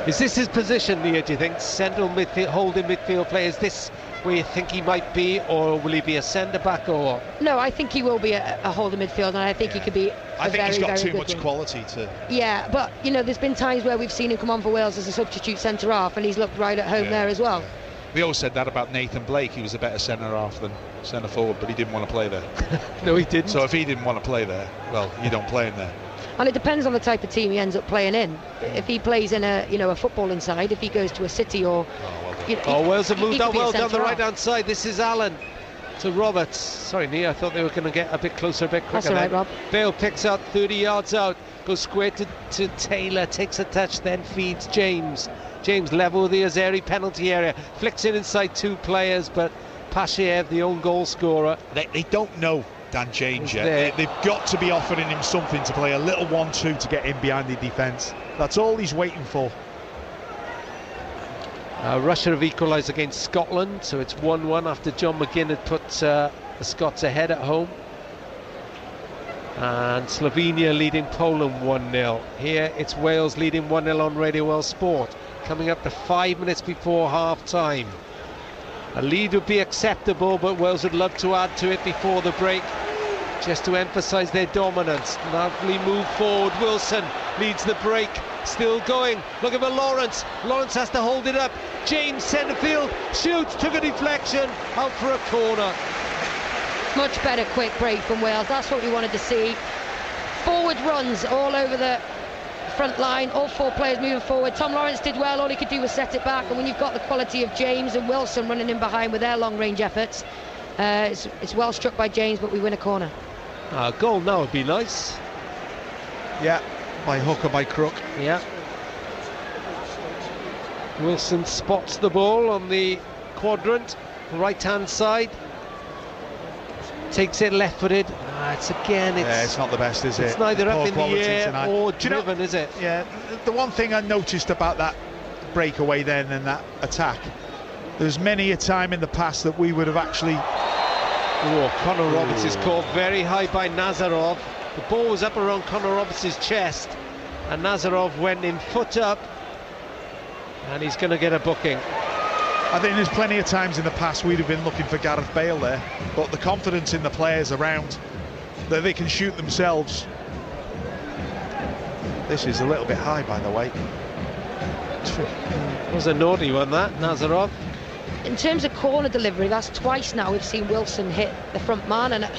Is this his position, Leah, do you think? Central midfield, holding midfield player. Is this where you think he might be, or will he be a centre-back, or...? No, I think he will be a holding midfield, and I think he could be I think he's got too much one. quality to... Yeah, but, you know, there's been times where we've seen him come on for Wales as a substitute centre-half, and he's looked right at home there as well. Yeah. We always said that about Nathan Blake. He was a better centre-half than centre-forward, but he didn't want to play there. No, he didn't. So if he didn't want to play there, well, you don't play him there. And it depends on the type of team he ends up playing in. If he plays in a footballing side, if he goes to a City or... Wales have moved on well down the right-hand side. This is Allen to Roberts. Sorry, Nia, I thought they were going to get a bit closer, a bit quicker. That's all right, Rob. Bale picks out 30 yards out, goes square to Taylor, takes a touch, then feeds James. James level with the Azeri penalty area, flicks it inside two players, but Pashaev, the own goal scorer. They don't know Dan James yet. They've got to be offering him something to play, a little 1-2 to get in behind the defence. That's all he's waiting for. Russia have equalised against Scotland, so it's 1-1 after John McGinn had put the Scots ahead at home. And Slovenia leading Poland 1-0. Here it's Wales leading 1-0 on Radio Wales Sport, coming up to 5 minutes before half-time. A lead would be acceptable, but Wales would love to add to it before the break, just to emphasise their dominance. Lovely move forward. Wilson leads the break, still going, looking for Lawrence. Lawrence has to hold it up. James, centre field, shoots, took a deflection, out for a corner. Much better quick break from Wales. That's what we wanted to see. Forward runs all over the front line, all four players moving forward. Tom Lawrence did well, all he could do was set it back, and when you've got the quality of James and Wilson running in behind with their long range efforts, it's well struck by James, but we win a corner. A goal now would be nice. Yeah, by hook or by crook. Yeah. Wilson spots the ball on the quadrant, right hand side, takes it left-footed. It's not the best, is it? It's neither up in the air tonight. or driven, is it? Yeah, the one thing I noticed about that breakaway then and that attack, there's many a time in the past that we would have actually... Connor Roberts is caught very high by Nazarov. The ball was up around Connor Roberts' chest, and Nazarov went in foot up, and he's going to get a booking. I think there's plenty of times in the past we'd have been looking for Gareth Bale there, but the confidence in the players around that they can shoot themselves. This is a little bit high, by the way. It was a naughty one, that, Nazarov. In terms of corner delivery, that's twice now we've seen Wilson hit the front man, and I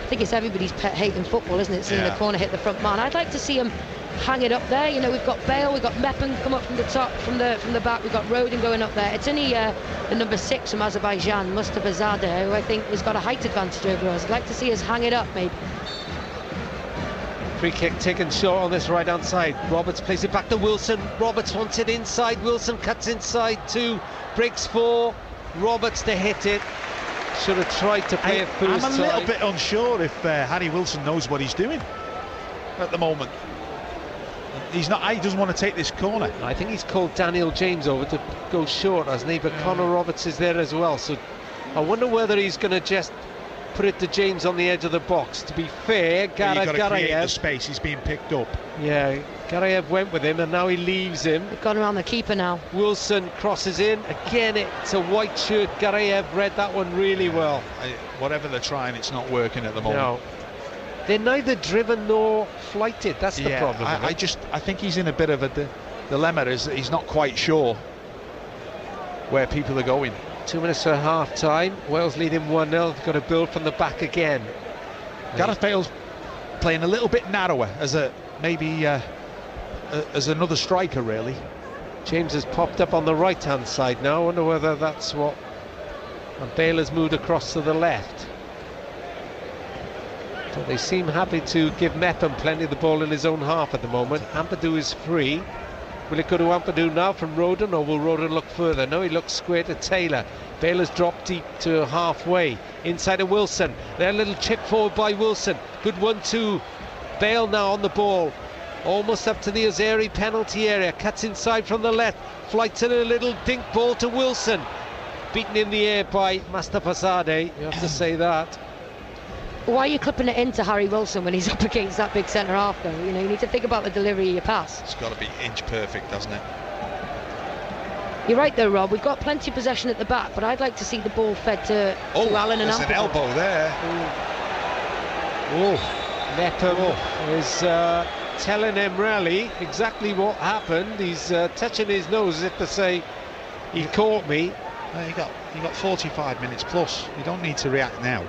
think it's everybody's pet hate in football, isn't it, seeing the corner hit the front man. I'd like to see him hang it up there. You know, we've got Bale, we've got Meppen come up from the top, from the back, we've got Rodin going up there. It's only the number 6 from Azerbaijan, Mustafa Zadeh, who I think has got a height advantage over us. I'd like to see us hang it up, maybe. Free kick taken short on this right hand side. Roberts plays it back to Wilson. Roberts wants it inside. Wilson cuts inside 2, breaks 4. Roberts to hit it. Should have tried to play it first. I'm a little bit unsure if Harry Wilson knows what he's doing at the moment. He doesn't want to take this corner. I think he's called Daniel James over to go short, hasn't he? But Connor Roberts is there as well, so I wonder whether he's going to just put it to James on the edge of the box. To be fair, You've got to create the space. He's being picked up. Yeah, Garayev went with him and now he leaves him. They've gone around the keeper now. Wilson crosses in. Again, it's a white shirt. Garayev read that one really well. Whatever they're trying, it's not working at the moment. No. They're neither driven nor flighted. That's the problem. I think he's in a bit of a dilemma. He's not quite sure where people are going. 2 minutes to half time. Wales leading 1-0. They've got to build from the back again. Gareth Bale's playing a little bit narrower as another striker, really. James has popped up on the right hand side now. I wonder whether that's what. And Bale has moved across to the left. So they seem happy to give Mepham plenty of the ball in his own half at the moment. Ampadu is free. Will it go to Ampadu now from Roden, or will Roden look further? No, he looks square to Taylor. Bale has dropped deep to halfway. Inside of Wilson. There, a little chip forward by Wilson. Good 1-2. Bale now on the ball. Almost up to the Azeri penalty area. Cuts inside from the left. Flights in a little dink ball to Wilson. Beaten in the air by Mustafazadeh. You have to say that. Why are you clipping it into Harry Wilson when he's up against that big centre half though? You know, you need to think about the delivery of your pass. It's got to be inch perfect, doesn't it? You're right though, Rob. We've got plenty of possession at the back, but I'd like to see the ball fed to Allen and Ampadu. There's an elbow there. Mepham is telling Emrelli exactly what happened. He's touching his nose as if to say, he caught me. You got 45 minutes plus. You don't need to react now.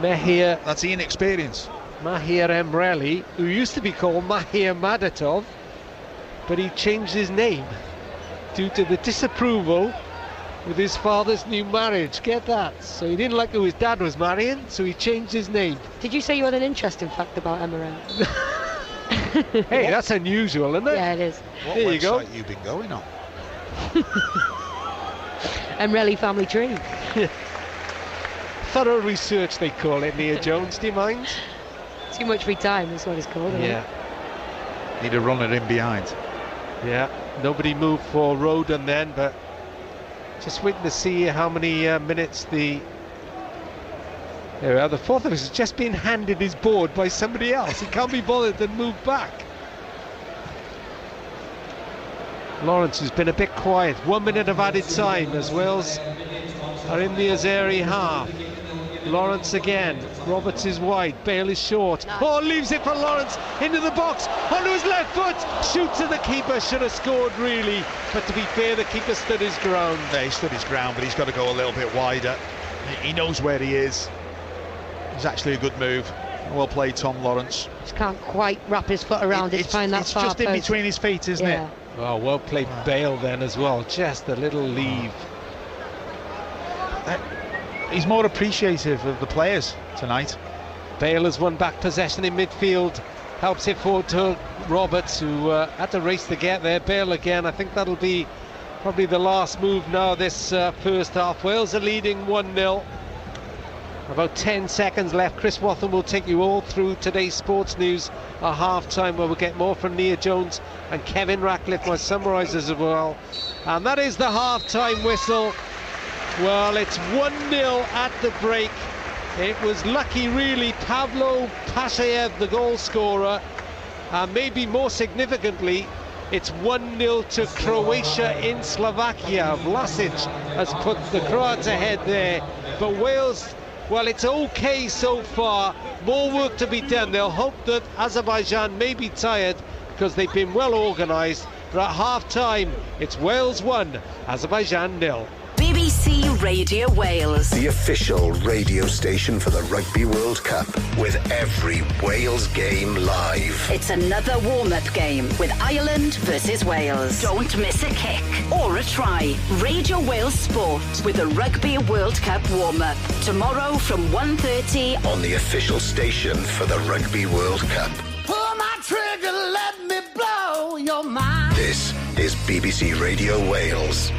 Mahir. That's the inexperience. Mahir Emrelli, who used to be called Mahir Madatov, but he changed his name due to the disapproval with his father's new marriage. Get that? So he didn't like who his dad was marrying, so he changed his name. Did you say you had an interesting fact about Emrelli? Hey, that's unusual, isn't it? Yeah, it is. What there you go. Website you been going on? Emrelli family tree. Thorough research, they call it, Nia Jones. Do you mind? Too much free time, that's what it's called. Yeah. Need a runner in behind. Yeah. Nobody moved for Roden then, but just waiting to see how many minutes the. There we are. The fourth officer has just been handed his board by somebody else. He can't be bothered to move back. Lawrence has been a bit quiet. 1 minute of added time as Wales are in the Azeri half. Lawrence again. Roberts is wide. Bale is short. Oh, leaves it for Lawrence into the box. Onto his left foot. Shoots at the keeper. Should have scored really. But to be fair, the keeper stood his ground. Yeah, he stood his ground, but he's got to go a little bit wider. He knows where he is. It's actually a good move. Well played, Tom Lawrence. Just can't quite wrap his foot around it to find that far just in between his feet, isn't it? Oh, well played Bale then as well. Just a little leave. He's more appreciative of the players tonight. Bale has won back possession in midfield. Helps it forward to Roberts, who had to race to get there. Bale again. I think that'll be probably the last move now this first half. Wales are leading 1-0. About 10 seconds left. Chris Wathen will take you all through today's sports news at half-time, where we'll get more from Nia Jones and Kevin Ratcliffe, my summarisers as well. And that is the half-time whistle. Well, it's 1-0 at the break. It was lucky, really. Pavlo Pashayev, the goal scorer. And maybe more significantly, it's 1-0 to Croatia in Slovakia. Vlasic has put the Croats ahead there. But Wales, well, it's okay so far. More work to be done. They'll hope that Azerbaijan may be tired because they've been well organised. But at half-time, it's Wales 1, Azerbaijan 0. BBC Radio Wales, the official radio station for the Rugby World Cup, with every Wales game live. It's another warm-up game with Ireland versus Wales. Don't miss a kick or a try. Radio Wales Sport with the Rugby World Cup warm-up tomorrow from 1:30 on the official station for the Rugby World Cup. Pull my trigger, let me blow your mind. This is BBC Radio Wales.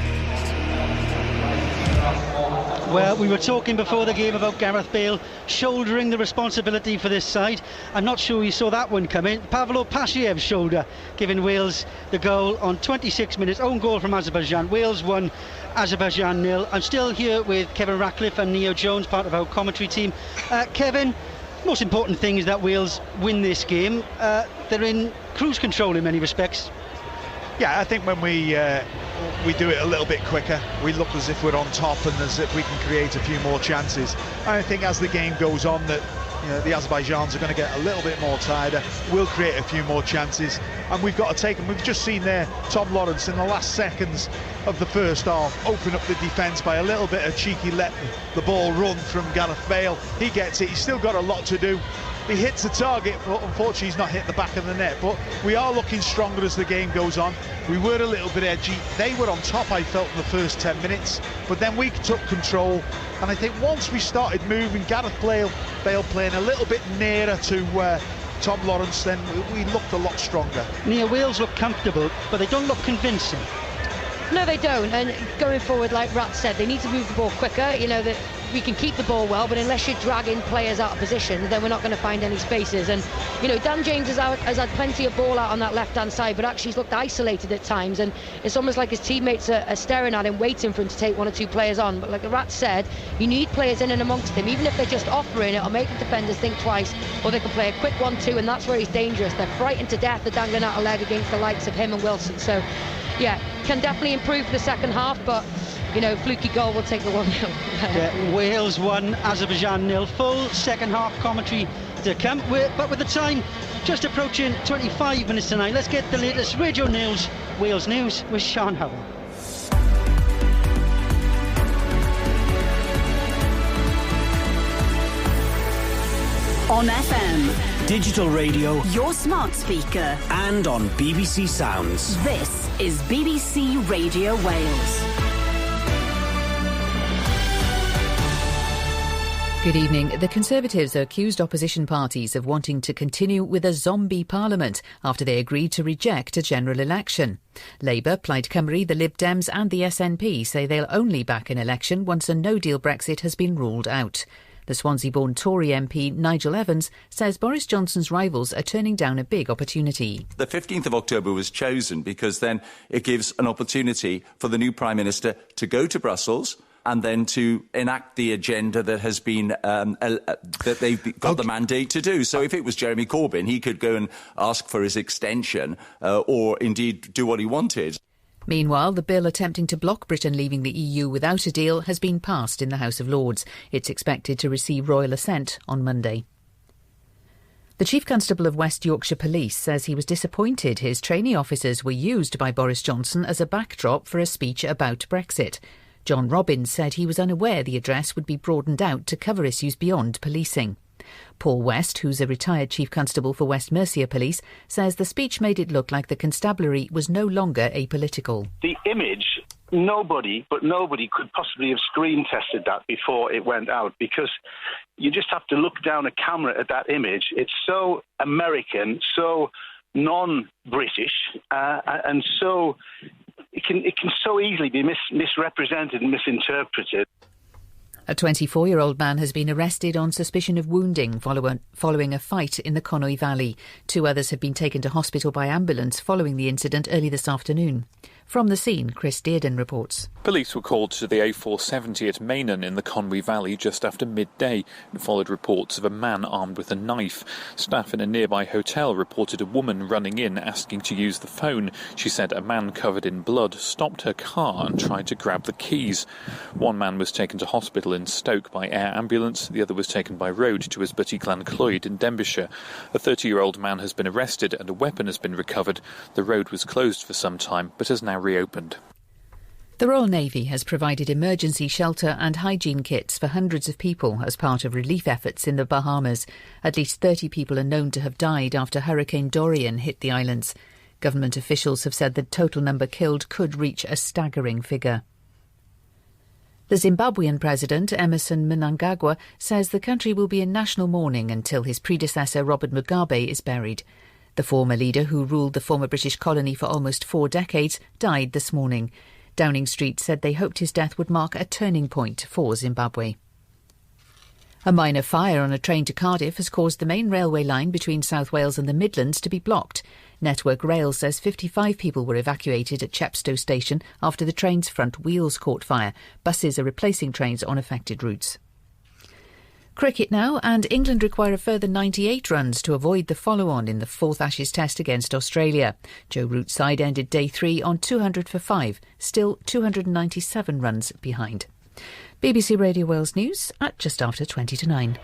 Well, we were talking before the game about Gareth Bale shouldering the responsibility for this side. I'm not sure you saw that one come in. Pavlo Pashiyev's shoulder, giving Wales the goal on 26 minutes. Own goal from Azerbaijan. Wales 1, Azerbaijan 0. I'm still here with Kevin Ratcliffe and Nia Jones, part of our commentary team. Kevin, most important thing is that Wales win this game. they're in cruise control in many respects. Yeah, I think when we do it a little bit quicker, we look as if we're on top and as if we can create a few more chances. I think as the game goes on that the Azerbaijans are going to get a little bit more tighter, we'll create a few more chances, and we've got to take them. We've just seen there Tom Lawrence in the last seconds of the first half open up the defence by a little bit of cheeky let the ball run from Gareth Bale. He gets it, he's still got a lot to do. He hits the target, but unfortunately he's not hit the back of the net. But we are looking stronger as the game goes on. We were a little bit edgy. They were on top, I felt, in the first 10 minutes. But then we took control. And I think once we started moving, Gareth Bale playing a little bit nearer to Tom Lawrence, then we looked a lot stronger. Near Wales look comfortable, but they don't look convincing. No, they don't. And going forward, like Rat said, they need to move the ball quicker. That we can keep the ball well, but unless you're dragging players out of position, then we're not going to find any spaces. And Dan James has had plenty of ball out on that left-hand side, but actually he's looked isolated at times, and it's almost like his teammates are staring at him, waiting for him to take one or two players on. But like the Rat said, you need players in and amongst him, even if they're just offering it or making defenders think twice, or they can play a quick 1-2, and that's where he's dangerous. They're frightened to death, they're dangling out a leg against the likes of him and Wilson. So yeah, can definitely improve for the second half, but fluky goal will take the 1-0. Wales 1, Azerbaijan 0. Full second half commentary to come. But with the time just approaching 25 minutes tonight, let's get the latest radio news. Wales News with Sean Howell. On FM, digital radio, your smart speaker, and on BBC Sounds. This is BBC Radio Wales. Good evening. The Conservatives accused opposition parties of wanting to continue with a zombie parliament after they agreed to reject a general election. Labour, Plaid Cymru, the Lib Dems and the SNP say they'll only back an election once a no-deal Brexit has been ruled out. The Swansea-born Tory MP Nigel Evans says Boris Johnson's rivals are turning down a big opportunity. The 15th of October was chosen because then it gives an opportunity for the new Prime Minister to go to Brussels and then to enact the agenda that has been that they've got the mandate to do. So if it was Jeremy Corbyn, he could go and ask for his extension or indeed do what he wanted. Meanwhile, the bill attempting to block Britain leaving the EU without a deal has been passed in the House of Lords. It's expected to receive royal assent on Monday. The Chief Constable of West Yorkshire Police says he was disappointed his trainee officers were used by Boris Johnson as a backdrop for a speech about Brexit. John Robbins said he was unaware the address would be broadened out to cover issues beyond policing. Paul West, who's a retired Chief Constable for West Mercia Police, says the speech made it look like the constabulary was no longer apolitical. The image, nobody could possibly have screen tested that before it went out, because you just have to look down a camera at that image. It's so American, so non-British, and so it can so easily be misrepresented and misinterpreted. A 24-year-old man has been arrested on suspicion of wounding following a fight in the Conwy Valley. 2 others have been taken to hospital by ambulance following the incident early this afternoon. From the scene, Chris Dearden reports. Police were called to the A470 at Maynham in the Conwy Valley just after midday and followed reports of a man armed with a knife. Staff in a nearby hotel reported a woman running in asking to use the phone. She said a man covered in blood stopped her car and tried to grab the keys. One man was taken to hospital in Stoke by air ambulance. The other was taken by road to Ysbyty Glenclwyd in Denbighshire. A 30-year-old man has been arrested and a weapon has been recovered. The road was closed for some time but has now reopened. The Royal Navy has provided emergency shelter and hygiene kits for hundreds of people as part of relief efforts in the Bahamas. At least 30 people are known to have died after Hurricane Dorian hit the islands. Government officials have said the total number killed could reach a staggering figure. The Zimbabwean president, Emmerson Mnangagwa, says the country will be in national mourning until his predecessor, Robert Mugabe, is buried. The former leader, who ruled the former British colony for almost 4 decades, died this morning. Downing Street said they hoped his death would mark a turning point for Zimbabwe. A minor fire on a train to Cardiff has caused the main railway line between South Wales and the Midlands to be blocked. Network Rail says 55 people were evacuated at Chepstow station after the train's front wheels caught fire. Buses are replacing trains on affected routes. Cricket now, and England require a further 98 runs to avoid the follow-on in the fourth Ashes Test against Australia. Joe Root's side ended day 3 on 200 for 5, still 297 runs behind. BBC Radio Wales News at just after 20 to 9.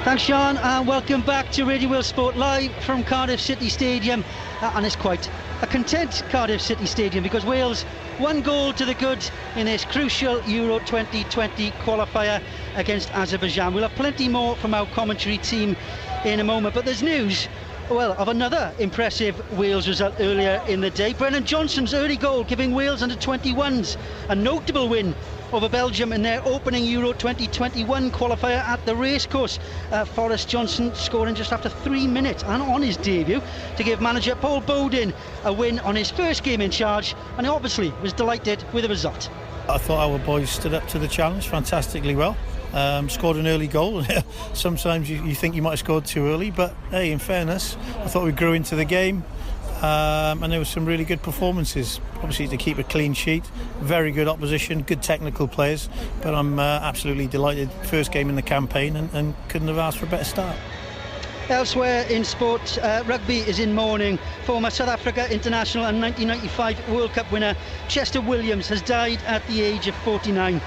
Thanks, Sean, and welcome back to Radio Wales Sport live from Cardiff City Stadium. And it's quite a content Cardiff City Stadium because Wales 1 goal to the good in this crucial Euro 2020 qualifier against Azerbaijan. We'll have plenty more from our commentary team in a moment, but there's news, well, of another impressive Wales result earlier in the day. Brennan Johnson's early goal giving Wales under-21s a notable win over Belgium in their opening Euro 2021 qualifier at the racecourse. Forrest Johnson scoring just after 3 minutes and on his debut to give manager Paul Bowden a win on his first game in charge, and he obviously was delighted with the result. I thought our boys stood up to the challenge fantastically well. Scored an early goal. Sometimes you think you might have scored too early, but hey, in fairness, I thought we grew into the game. And there were some really good performances, obviously, to keep a clean sheet. Very good opposition, good technical players, but I'm absolutely delighted. First game in the campaign and couldn't have asked for a better start. Elsewhere in sport, rugby is in mourning. Former South Africa international and 1995 World Cup winner Chester Williams has died at the age of 49.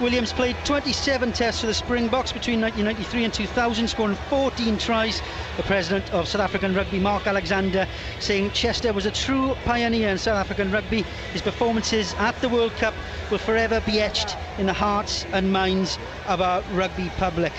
Williams played 27 tests for the Springboks between 1993 and 2000, scoring 14 tries. The president of South African Rugby, Mark Alexander, saying Chester was a true pioneer in South African rugby. His performances at the World Cup will forever be etched in the hearts and minds of our rugby public.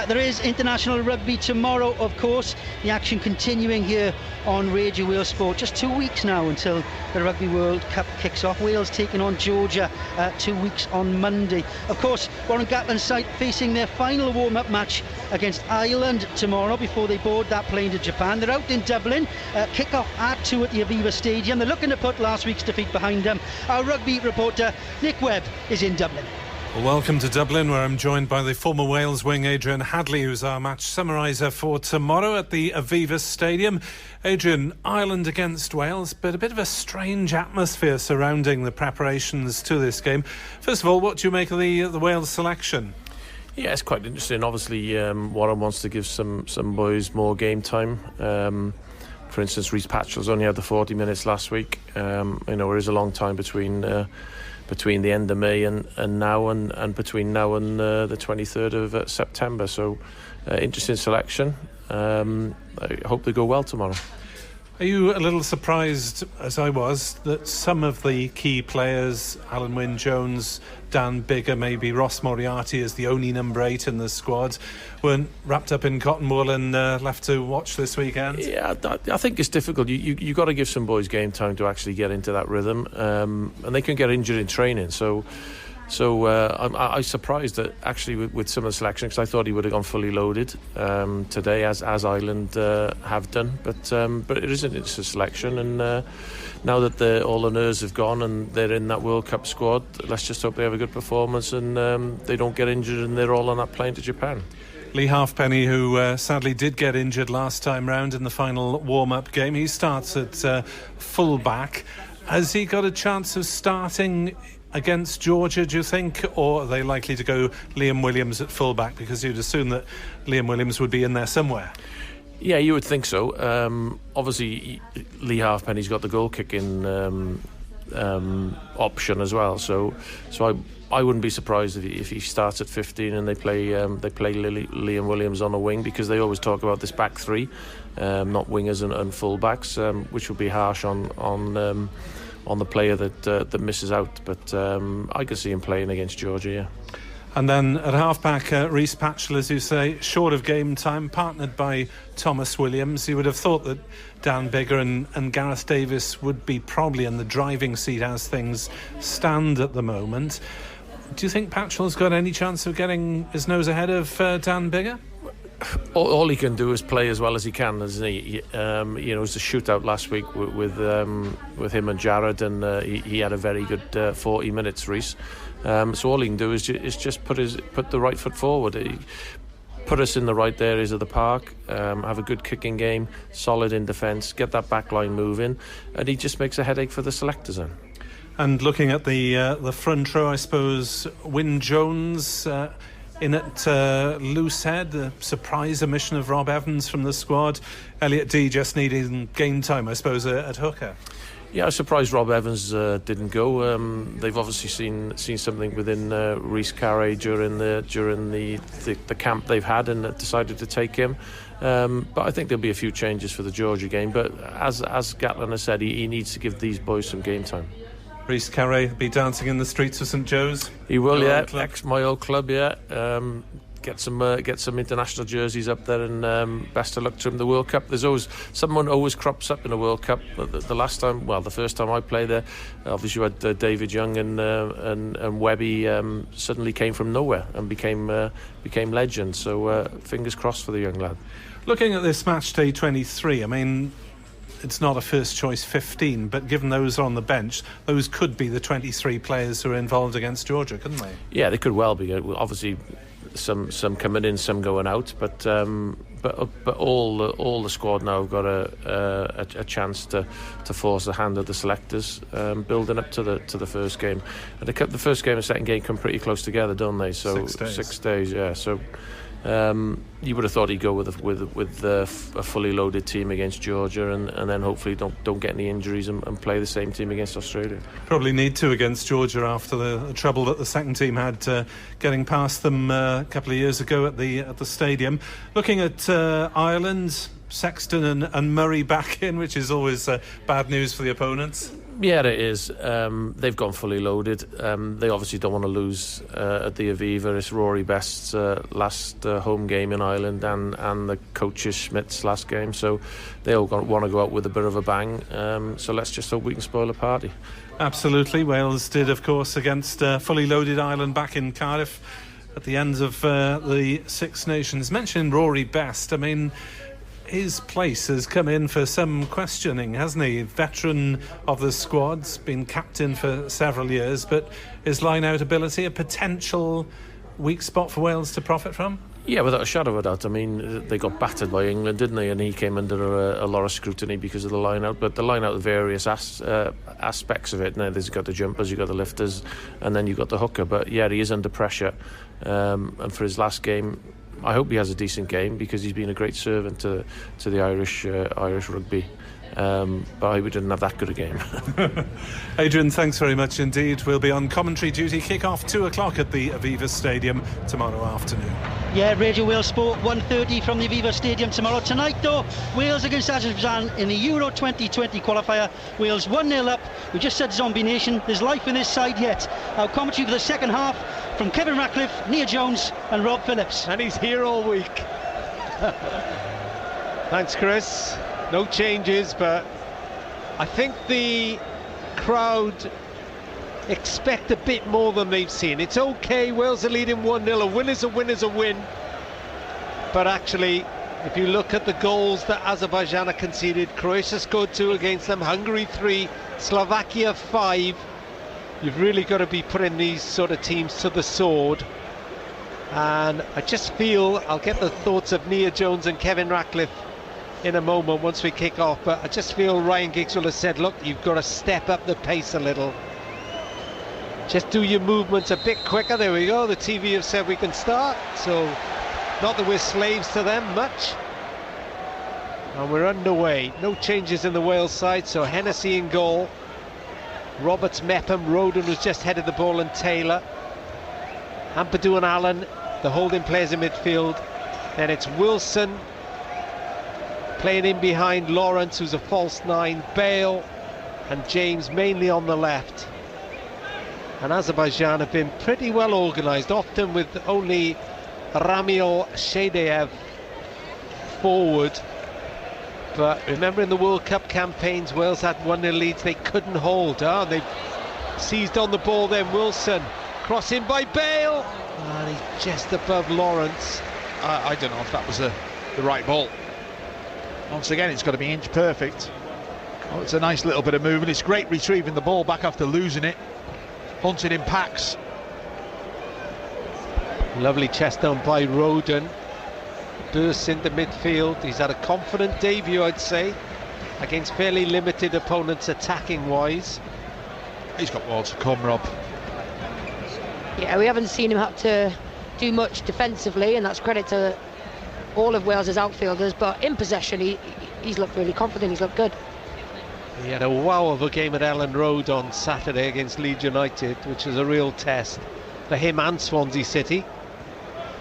There is international rugby tomorrow, of course. The action continuing here on Radio Wales Sport. Just 2 weeks now until the Rugby World Cup kicks off. Wales taking on Georgia 2 weeks on Monday. Of course, Warren Gatland's side facing their final warm-up match against Ireland tomorrow before they board that plane to Japan. They're out in Dublin. Kick-off at 2 at the Aviva Stadium. They're looking to put last week's defeat behind them. Our rugby reporter Nick Webb is in Dublin. Well, welcome to Dublin, where I'm joined by the former Wales wing Adrian Hadley, who's our match summariser for tomorrow at the Aviva Stadium. Adrian, Ireland against Wales, but a bit of a strange atmosphere surrounding the preparations to this game. First of all, what do you make of the Wales selection? Yeah, it's quite interesting. Obviously, Warren wants to give some boys more game time. For instance, Rhys Patchell's only had the 40 minutes last week. There is a long time between the end of May and now, and between now and the 23rd of September. So, interesting selection. I hope they go well tomorrow. Are you a little surprised, as I was, that some of the key players, Alan Wynne-Jones, Dan Biggar, maybe Ross Moriarty as the only number 8 in the squad, weren't wrapped up in cotton wool and left to watch this weekend? Yeah, I think it's difficult. You got to give some boys game time to actually get into that rhythm, and they can get injured in training. So I was surprised that actually with some of the selection, because I thought he would have gone fully loaded today, as Ireland have done. But it's a selection, and now that all the nerves have gone and they're in that World Cup squad, let's just hope they have a good performance and they don't get injured and they're all on that plane to Japan. Lee Halfpenny, who sadly did get injured last time round in the final warm-up game, he starts at full-back. Has he got a chance of starting against Georgia, do you think, or are they likely to go Liam Williams at full-back, because you'd assume that Liam Williams would be in there somewhere? Yeah, you would think so. Obviously, Lee Halfpenny's got the goal-kicking option as well, so I wouldn't be surprised if he starts at 15 and they play Liam Williams on a wing, because they always talk about this back three, not wingers and full-backs, which would be harsh on the player that misses out. But I could see him playing against Georgia, yeah. And then at half-back, Rhys Patchell, as you say, short of game time, partnered by Thomas Williams. You would have thought that Dan Biggar and Gareth Davies would be probably in the driving seat as things stand at the moment. Do you think Patchell's got any chance of getting his nose ahead of Dan Biggar? All he can do is play as well as he can, isn't he? It was a shootout last week with him and Jared, and he had a very good 40 minutes, Rhys. So all he can do is just put the right foot forward. Put us in the right areas of the park, have a good kicking game, solid in defence, get that back line moving, and he just makes a headache for the selectors then. And looking at the front row, I suppose Wynne-Jones, in at loose head. The surprise omission of Rob Evans from the squad. Elliot Dee just needing game time, I suppose, at hooker. Yeah, I was surprised Rob Evans didn't go. They've obviously seen something within Rhys Carré during the camp they've had, and decided to take him. But I think there'll be a few changes for the Georgia game. But as Gatland has said, he needs to give these boys some game time. Rhys Carré be dancing in the streets of St Joe's. He will, yeah. My old club, yeah. Get some international jerseys up there, and best of luck to him. The World Cup, someone always crops up in a World Cup. The first time I played there, obviously you had David Young and Webby suddenly came from nowhere and became legends. So fingers crossed for the young lad. Looking at this match day 23, I mean, it's not a first choice 15, but given those on the bench, those could be the 23 players who are involved against Georgia, couldn't they? Yeah, they could well be. Obviously, some coming in, some going out, but all the squad now have got a chance to force the hand of the selectors, building up to the first game. And the first game and second game come pretty close together, don't they? So 6 days, yeah. So you would have thought he'd go with a fully loaded team against Georgia, and then hopefully don't get any injuries and play the same team against Australia. Probably need to against Georgia after the trouble that the second team had getting past them a couple of years ago at the stadium. Looking at Ireland, Sexton and Murray back in, which is always bad news for the opponents. Yeah, it is. They've gone fully loaded. They obviously don't want to lose at the Aviva. It's Rory Best's last home game in Ireland, and the coach's Schmidt's last game. So they all want to go out with a bit of a bang. So let's just hope we can spoil the party. Absolutely. Wales did, of course, against fully loaded Ireland back in Cardiff at the end of the Six Nations. Mentioned Rory Best. I mean, his place has come in for some questioning, hasn't he? Veteran of the squad's been captain for several years, but his line-out ability a potential weak spot for Wales to profit from? Yeah, without a shadow of a doubt. I mean, they got battered by England, didn't they? And he came under a lot of scrutiny because of the line-out. But the line-out, various aspects of it. Now, there's got the jumpers, you've got the lifters, and then you've got the hooker. But yeah, he is under pressure. And for his last game, I hope he has a decent game, because he's been a great servant to the Irish rugby. But I hope we didn't have that good a game. Adrian, thanks very much indeed. We'll be on commentary duty. Kick-off 2 o'clock at the Aviva Stadium tomorrow afternoon. Yeah, Radio Wales Sport 1:30 from the Aviva Stadium tomorrow. Tonight though, Wales against Azerbaijan in the Euro 2020 qualifier. Wales 1-0 up. We just said Zombie Nation. There's life in this side yet. Our commentary for the second half from Kevin Ratcliffe, Nia Jones and Rob Phillips. And he's here all week. Thanks, Chris. No changes, but I think the crowd expect a bit more than they've seen. It's okay, Wales are leading 1-0. A win is a win is a win. But actually, if you look at the goals that Azerbaijan have conceded, Croatia scored 2 against them, Hungary 3, Slovakia 5. You've really got to be putting these sort of teams to the sword. And I just feel, I'll get the thoughts of Nia Jones and Kevin Ratcliffe in a moment once we kick off, but I just feel Ryan Giggs will have said, look, you've got to step up the pace a little. Just do your movements a bit quicker. There we go, the TV have said we can start, so not that we're slaves to them much. And we're underway. No changes in the Wales side, so Hennessy in goal. Roberts, Mepham, Roden was just headed the ball, and Taylor. Ampadu and Allen, the holding players in midfield. Then it's Wilson playing in behind Lawrence, who's a false 9, Bale and James mainly on the left. And Azerbaijan have been pretty well organised, often with only Ramil Shedeyev forward. But remember, in the World Cup campaigns, Wales had 1-0 leads they couldn't hold. And they've seized on the ball then. Wilson, cross in by Bale, and he's just above Lawrence. I don't know if that was the right ball. Once again, it's got to be inch perfect. Oh, it's a nice little bit of movement. It's great retrieving the ball back after losing it. Hunting in packs. Lovely chest down by Roden. Bursts into midfield. He's had a confident debut, I'd say, against fairly limited opponents attacking wise. He's got more to come, Rob. Yeah, we haven't seen him have to do much defensively, and that's credit to all of Wales's outfielders, but in possession he's looked really confident, he's looked good. He had a wow of a game at Ellen Road on Saturday against Leeds United, which was a real test for him and Swansea City,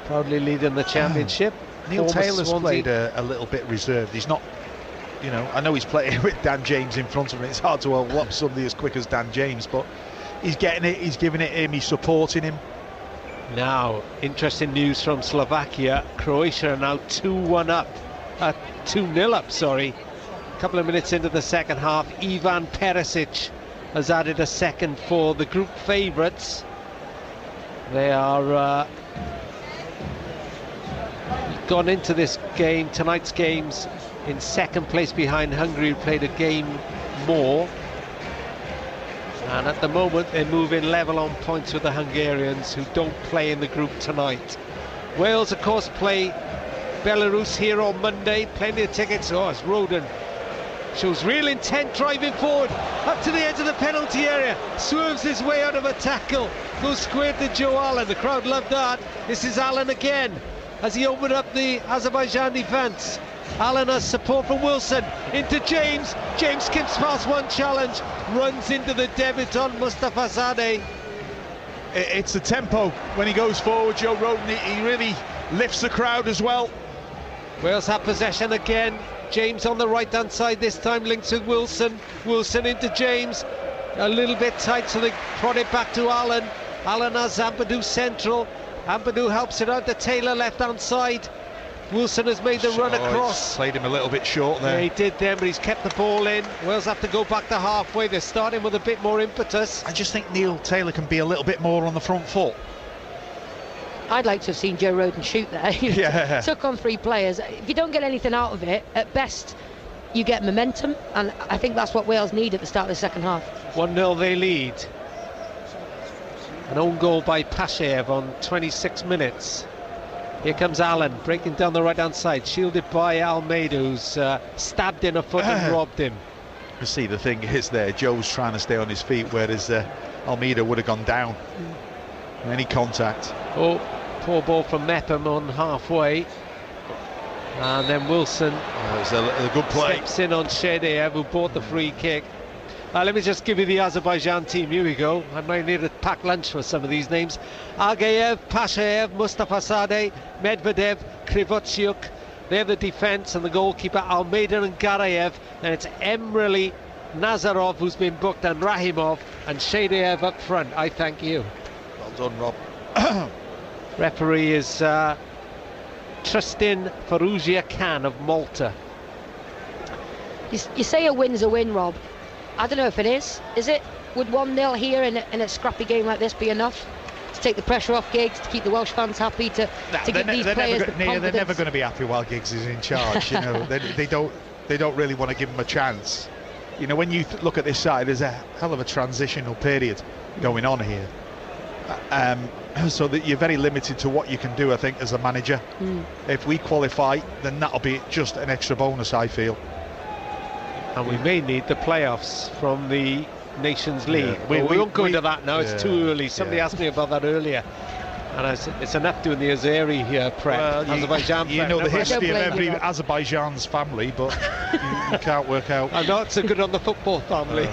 proudly leading the championship. Neil Taylor's played a little bit reserved. He's not, you know, I know he's playing with Dan James in front of him. It's hard to wallop somebody as quick as Dan James, but he's getting it, he's giving it him, he's supporting him. Now, interesting news from Slovakia. Croatia are now 2-1 up, 2-0 up, sorry. A couple of minutes into the second half, Ivan Perisic has added a second for the group favourites. They are gone into this game, tonight's games, in second place behind Hungary, who played a game more. And at the moment they're moving level on points with the Hungarians, who don't play in the group tonight. Wales, of course, play Belarus here on Monday. Plenty of tickets. Oh, it's Roden. Shows real intent driving forward, up to the edge of the penalty area. Swerves his way out of a tackle. Goes square to Joe Allen. The crowd loved that. This is Allen again, as he opened up the Azerbaijan defence. Allen has support from Wilson, into James. James skips past one challenge, runs into the debutant Mustafa Zadeh. It's the tempo when he goes forward, Joe Roden. He really lifts the crowd as well. Wales have possession again. James on the right hand side this time, links with Wilson. Wilson into James, a little bit tight, so they prod it back to Allen. Allen has Ampadu central. Ampadu helps it out to Taylor left hand side. Wilson has made the run across. Played him a little bit short there. Yeah, he did then, but he's kept the ball in. Wales have to go back to halfway. They're starting with a bit more impetus. I just think Neil Taylor can be a little bit more on the front foot. I'd like to have seen Joe Roden shoot there. Yeah. Took on 3 players. If you don't get anything out of it, at best you get momentum, and I think that's what Wales need at the start of the second half. 1-0 they lead. An own goal by Pashaev on 26 minutes. Here comes Allen, breaking down the right-hand side, shielded by Almeida, who's stabbed in a foot and robbed him. You see, the thing is there, Joe's trying to stay on his feet, whereas Almeida would have gone down. Any contact. Oh, poor ball from Mepham on halfway. And then Wilson it's a good play. Steps in on Shedeev, who bought the free kick. Let me just give you the Azerbaijan team. Here we go. I might need a packed lunch for some of these names. Agayev, Pashaev, Mustafa Zadeh, Medvedev, Krivotsyuk. They're the defence, and the goalkeeper Almeida and Garayev. Then it's Emreli, Nazarov, who's been booked, and Rahimov, and Shedeev up front. I thank you. Well done, Rob. Referee is Tristan Faruzia Khan of Malta. You say a win's a win, Rob. I don't know if it is. Is it? Would 1-0 here in a scrappy game like this be enough to take the pressure off Giggs, to keep the Welsh fans happy, to give these players the confidence? They're never going to be happy while Giggs is in charge. You know, they don't really want to give him a chance. You know, when you look at this side, there's a hell of a transitional period going on here. So that you're very limited to what you can do, I think, as a manager. If we qualify, then that'll be just an extra bonus, I feel. And we may need the playoffs from the Nations League. We won't go into that now, it's too early. Somebody asked me about that earlier. And I said, it's enough doing the Azeri prep, Azerbaijan prep. You know the history of every Azerbaijan's family, but you can't work out. I'm not so good on the football family.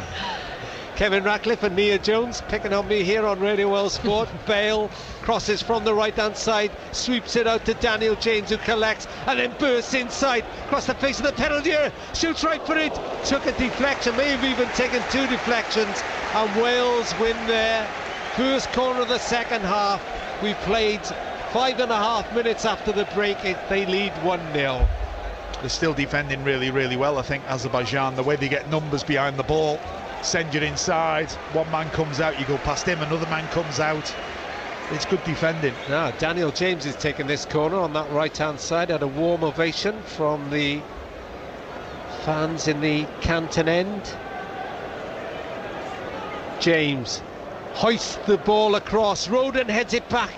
Kevin Ratcliffe and Nia Jones picking on me here on Radio World Sport. Bale crosses from the right-hand side, sweeps it out to Daniel James, who collects and then bursts inside, across the face of the penalty area, shoots right for it, took a deflection, may have even taken 2 deflections, and Wales win their first corner of the second half. We played 5.5 minutes after the break. They lead 1-0. They're still defending really, really well, I think, Azerbaijan. The way they get numbers behind the ball, send you inside, one man comes out, you go past him, another man comes out. It's good defending. Now Daniel James is taking this corner on that right hand side. Had a warm ovation from the fans in the Canton end. James hoists the ball across, Roden heads it back.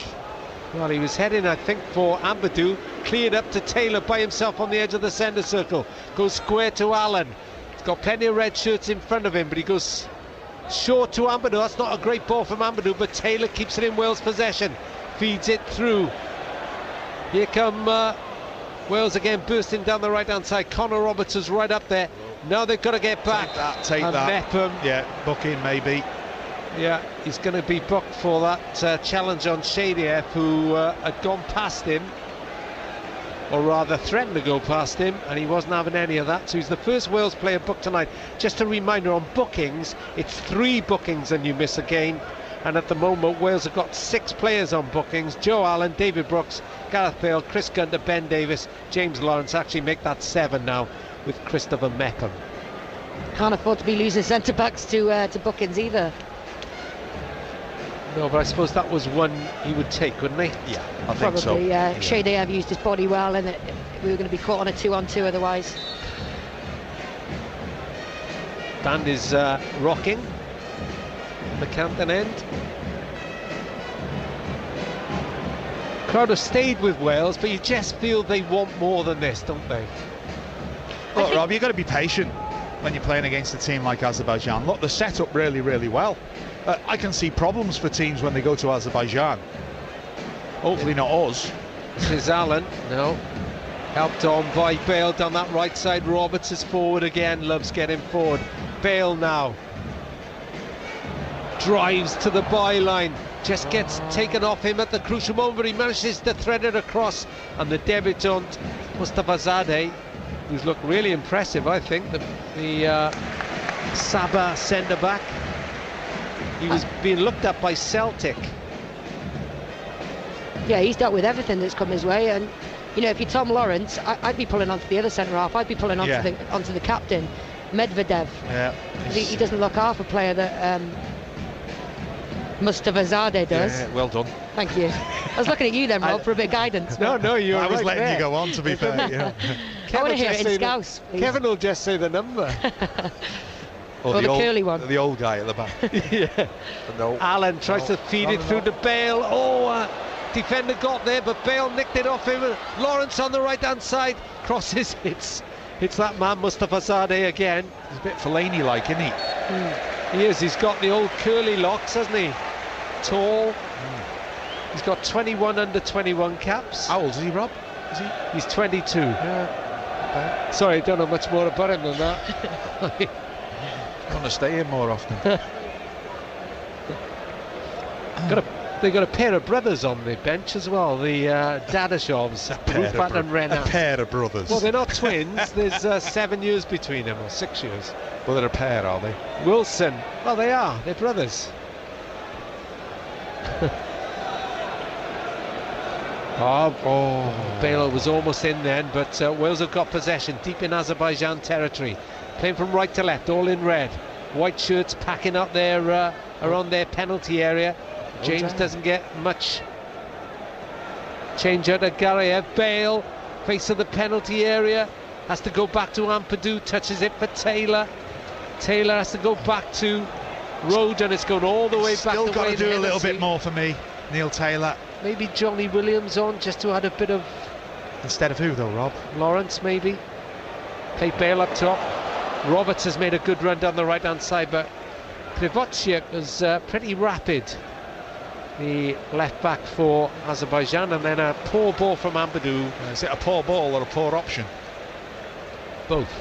Well, he was heading, I think, for Ampadu, cleared up to Taylor by himself on the edge of the centre circle, goes square to Allen. He's got plenty of red shirts in front of him, but he goes short to Ampadu. That's not a great ball from Ampadu, but Taylor keeps it in Wales' possession. feeds it through. Here come Wales again, bursting down the right-hand side. Connor Roberts is right up there. Now they've got to get back. Take that. Mepham. Yeah, book in maybe. Yeah, he's going to be booked for that challenge on Shadiev, who had gone past him, or rather threatened to go past him, and he wasn't having any of that. So he's the first Wales player booked tonight. Just a reminder, on bookings, it's 3 bookings and you miss a game. And at the moment, Wales have got 6 players on bookings. Joe Allen, David Brooks, Gareth Bale, Chris Gunter, Ben Davies, James Lawrence. Actually make that 7 now with Christopher Mepham. Can't afford to be losing centre-backs to bookings either. No, but I suppose that was one he would take, wouldn't he? Yeah, I think so. Probably, yeah. Shadiev used his body well, and we were going to be caught on a 2-on-2 otherwise. Band is rocking the Canton end. Crowd have stayed with Wales, but you just feel they want more than this, don't they? Look, Rob, you've got to be patient when you're playing against a team like Azerbaijan. Look, they're set up really, really well. I can see problems for teams when they go to Azerbaijan. Hopefully not us. This is Allen, no. Helped on by Bale down that right side. Roberts is forward again, loves getting forward. Bale now drives to the byline, just gets taken off him at the crucial moment, but he manages to thread it across, and the debutant Mustafa Zadeh, who's looked really impressive, I think, the Sabah centre-back. He was being looked at by Celtic. Yeah, he's dealt with everything that's come his way, and you know, if you're Tom Lawrence, I'd be pulling onto the other centre half. I'd be pulling onto the captain, Medvedev. Yeah, he doesn't look half a player that Mustafa Zadeh does. Yeah, well done. Thank you. I was looking at you then, Rob, for a bit of guidance. No, you were I was right letting there. you go on, to be fair. Yeah. I want to hear it in Scouse, please. Kevin will just say the number. Or the curly one. The old guy at the back. Yeah. No. Allen tries to feed it through to Bale. Defender got there, but Bale nicked it off him. Lawrence on the right-hand side crosses. It's that man Mustafa Zadeh again. He's a bit Fellaini-like, isn't he? He is. He's got the old curly locks, hasn't he? Tall. He's got 21 under 21 caps. How old is he, Rob? He's 22. Yeah. Sorry, I don't know much more about him than that. I want to stay here more often. They got a pair of brothers on the bench as well, the Dadashovs, Rufat and Renat. A pair of brothers. Well, they're not twins. There's 7 years between them, or 6 years. Well, they're a pair, are they? Wilson. Well, they are. They're brothers. Bale was almost in then, but Wales have got possession deep in Azerbaijan territory. Playing from right to left, all in red. White shirts packing up their around their penalty area. James doesn't get much change out of Garayev. Bale, face of the penalty area, has to go back to Ampadu, touches it for Taylor. Taylor has to go back to Roden. It's going all the way back. Still got to do a little bit more for me, Neil Taylor. Maybe Johnny Williams on, just to add a bit of... Instead of who though, Rob? Lawrence, maybe. Play Bale up top. Roberts has made a good run down the right-hand side, but Krivotchik was pretty rapid, the left-back for Azerbaijan, and then a poor ball from Ampadu. Is it a poor ball or a poor option? Both.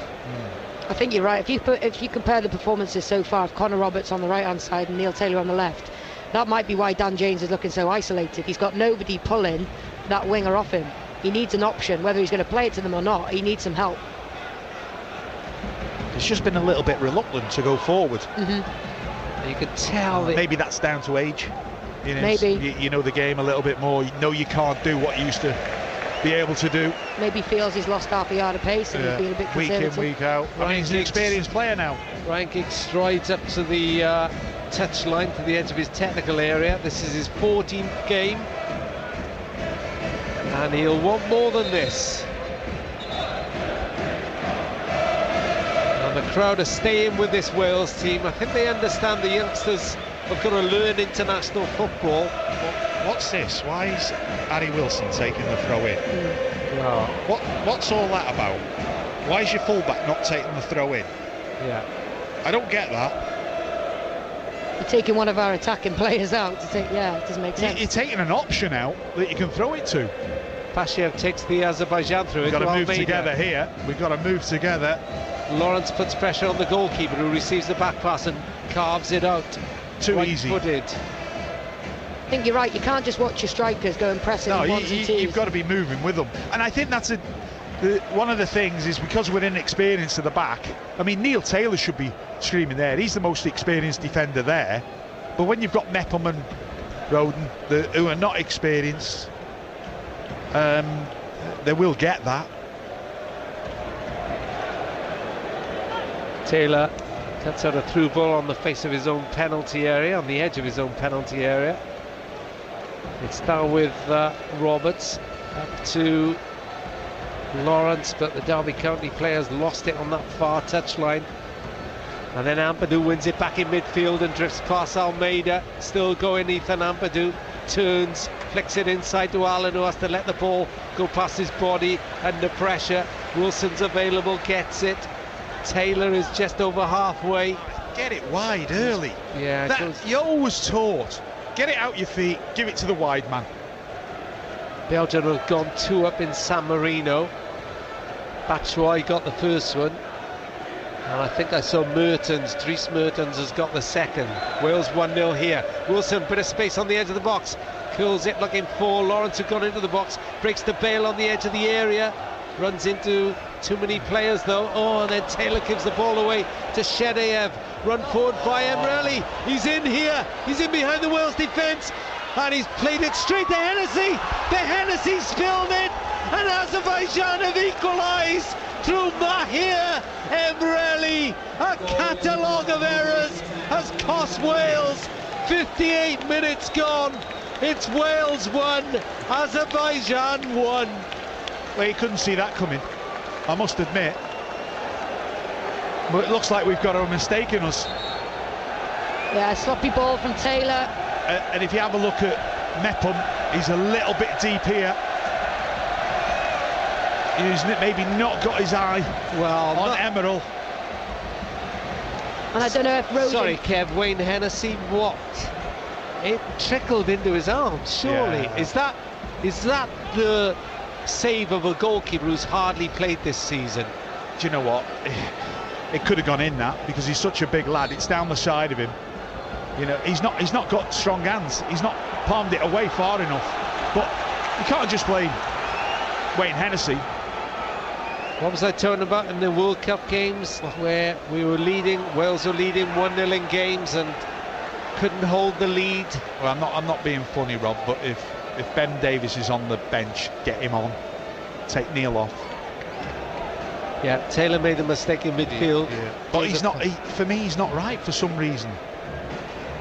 I think you're right. If you compare the performances so far of Connor Roberts on the right-hand side and Neil Taylor on the left, that might be why Dan James is looking so isolated. He's got nobody pulling that winger off him. He needs an option. Whether he's going to play it to them or not, he needs some help. He's just been a little bit reluctant to go forward. You can tell that maybe that's down to age. You know, maybe you know the game a little bit more. You know you can't do what you used to be able to do. Maybe feels he's lost half a yard of pace and he's being a bit conservative. Week in, week out. I mean, he's an experienced player now. Ryan Giggs strides up to the touch line, to the edge of his technical area. This is his 14th game, and he'll want more than this. The crowd are staying with this Wales team. I think they understand the youngsters have got to learn international football. What's this? Why is Harry Wilson taking the throw in? What's all that about? Why is your fullback not taking the throw in? Yeah, I don't get that. You're taking one of our attacking players out to take. Yeah, it doesn't make sense. You're taking an option out that you can throw it to. Pashiev takes the Azerbaijan through. We've got to move together here. We've got to move together. Lawrence puts pressure on the goalkeeper, who receives the back pass and carves it out. Too easy. Right-footed. I think you're right. You can't just watch your strikers go and press in ones and twos. You've got to be moving with them. And I think that's one of the things is because we're inexperienced at the back. I mean, Neil Taylor should be screaming there. He's the most experienced defender there. But when you've got Mepham and Roden, who are not experienced, they will get that. Taylor cuts out a through ball on the face of his own penalty area, on the edge of his own penalty area. It's down with Roberts up to Lawrence, but the Derby County players lost it on that far touchline. And then Ampadu wins it back in midfield and drifts past Almeida. Still going, Ethan Ampadu turns, flicks it inside to Allen, who has to let the ball go past his body under pressure. Wilson's available, gets it. Taylor is just over halfway. Get it wide early. Yeah, you're always taught. Get it out your feet, give it to the wide man. Belgium have gone 2 up in San Marino. Batshuayi got the first one. And I think I saw Dries Mertens has got the second. Wales 1-0 here. Wilson, bit of space on the edge of the box. Curls it looking for Lawrence, who got into the box. Breaks to Bale on the edge of the area. Runs into too many players though. Oh, and then Taylor gives the ball away to Shedaev. Run forward by Emreli. He's in here. He's in behind the Wales defence. And he's played it straight to Hennessy. The Hennessy's spilled it. And Azerbaijan have equalised through Mahir Emreli. A catalogue of errors has cost Wales. 58 minutes gone. It's Wales 1, Azerbaijan 1. Well, you couldn't see that coming, I must admit. But it looks like we've got a mistake in us. Yeah, sloppy ball from Taylor. And if you have a look at Mepham, he's a little bit deep here. He's maybe not got his eye on Emerald. And I don't know if Roden... Sorry, Kev, Wayne Hennessy, what? It trickled into his arm, surely. Yeah. Is that the save of a goalkeeper who's hardly played this season? Do you know what? It could have gone in that, because he's such a big lad. It's down the side of him. You know, he's not got strong hands. He's not palmed it away far enough. But you can't just blame Wayne Hennessy. What was I talking about in the World Cup games where we were leading, Wales were leading 1-0 in games and couldn't hold the lead? Well, I'm not being funny, Rob, but if Ben Davies is on the bench, get him on. Take Neil off. Yeah, Taylor made a mistake in midfield. Yeah. But he's not. For me, he's not right for some reason.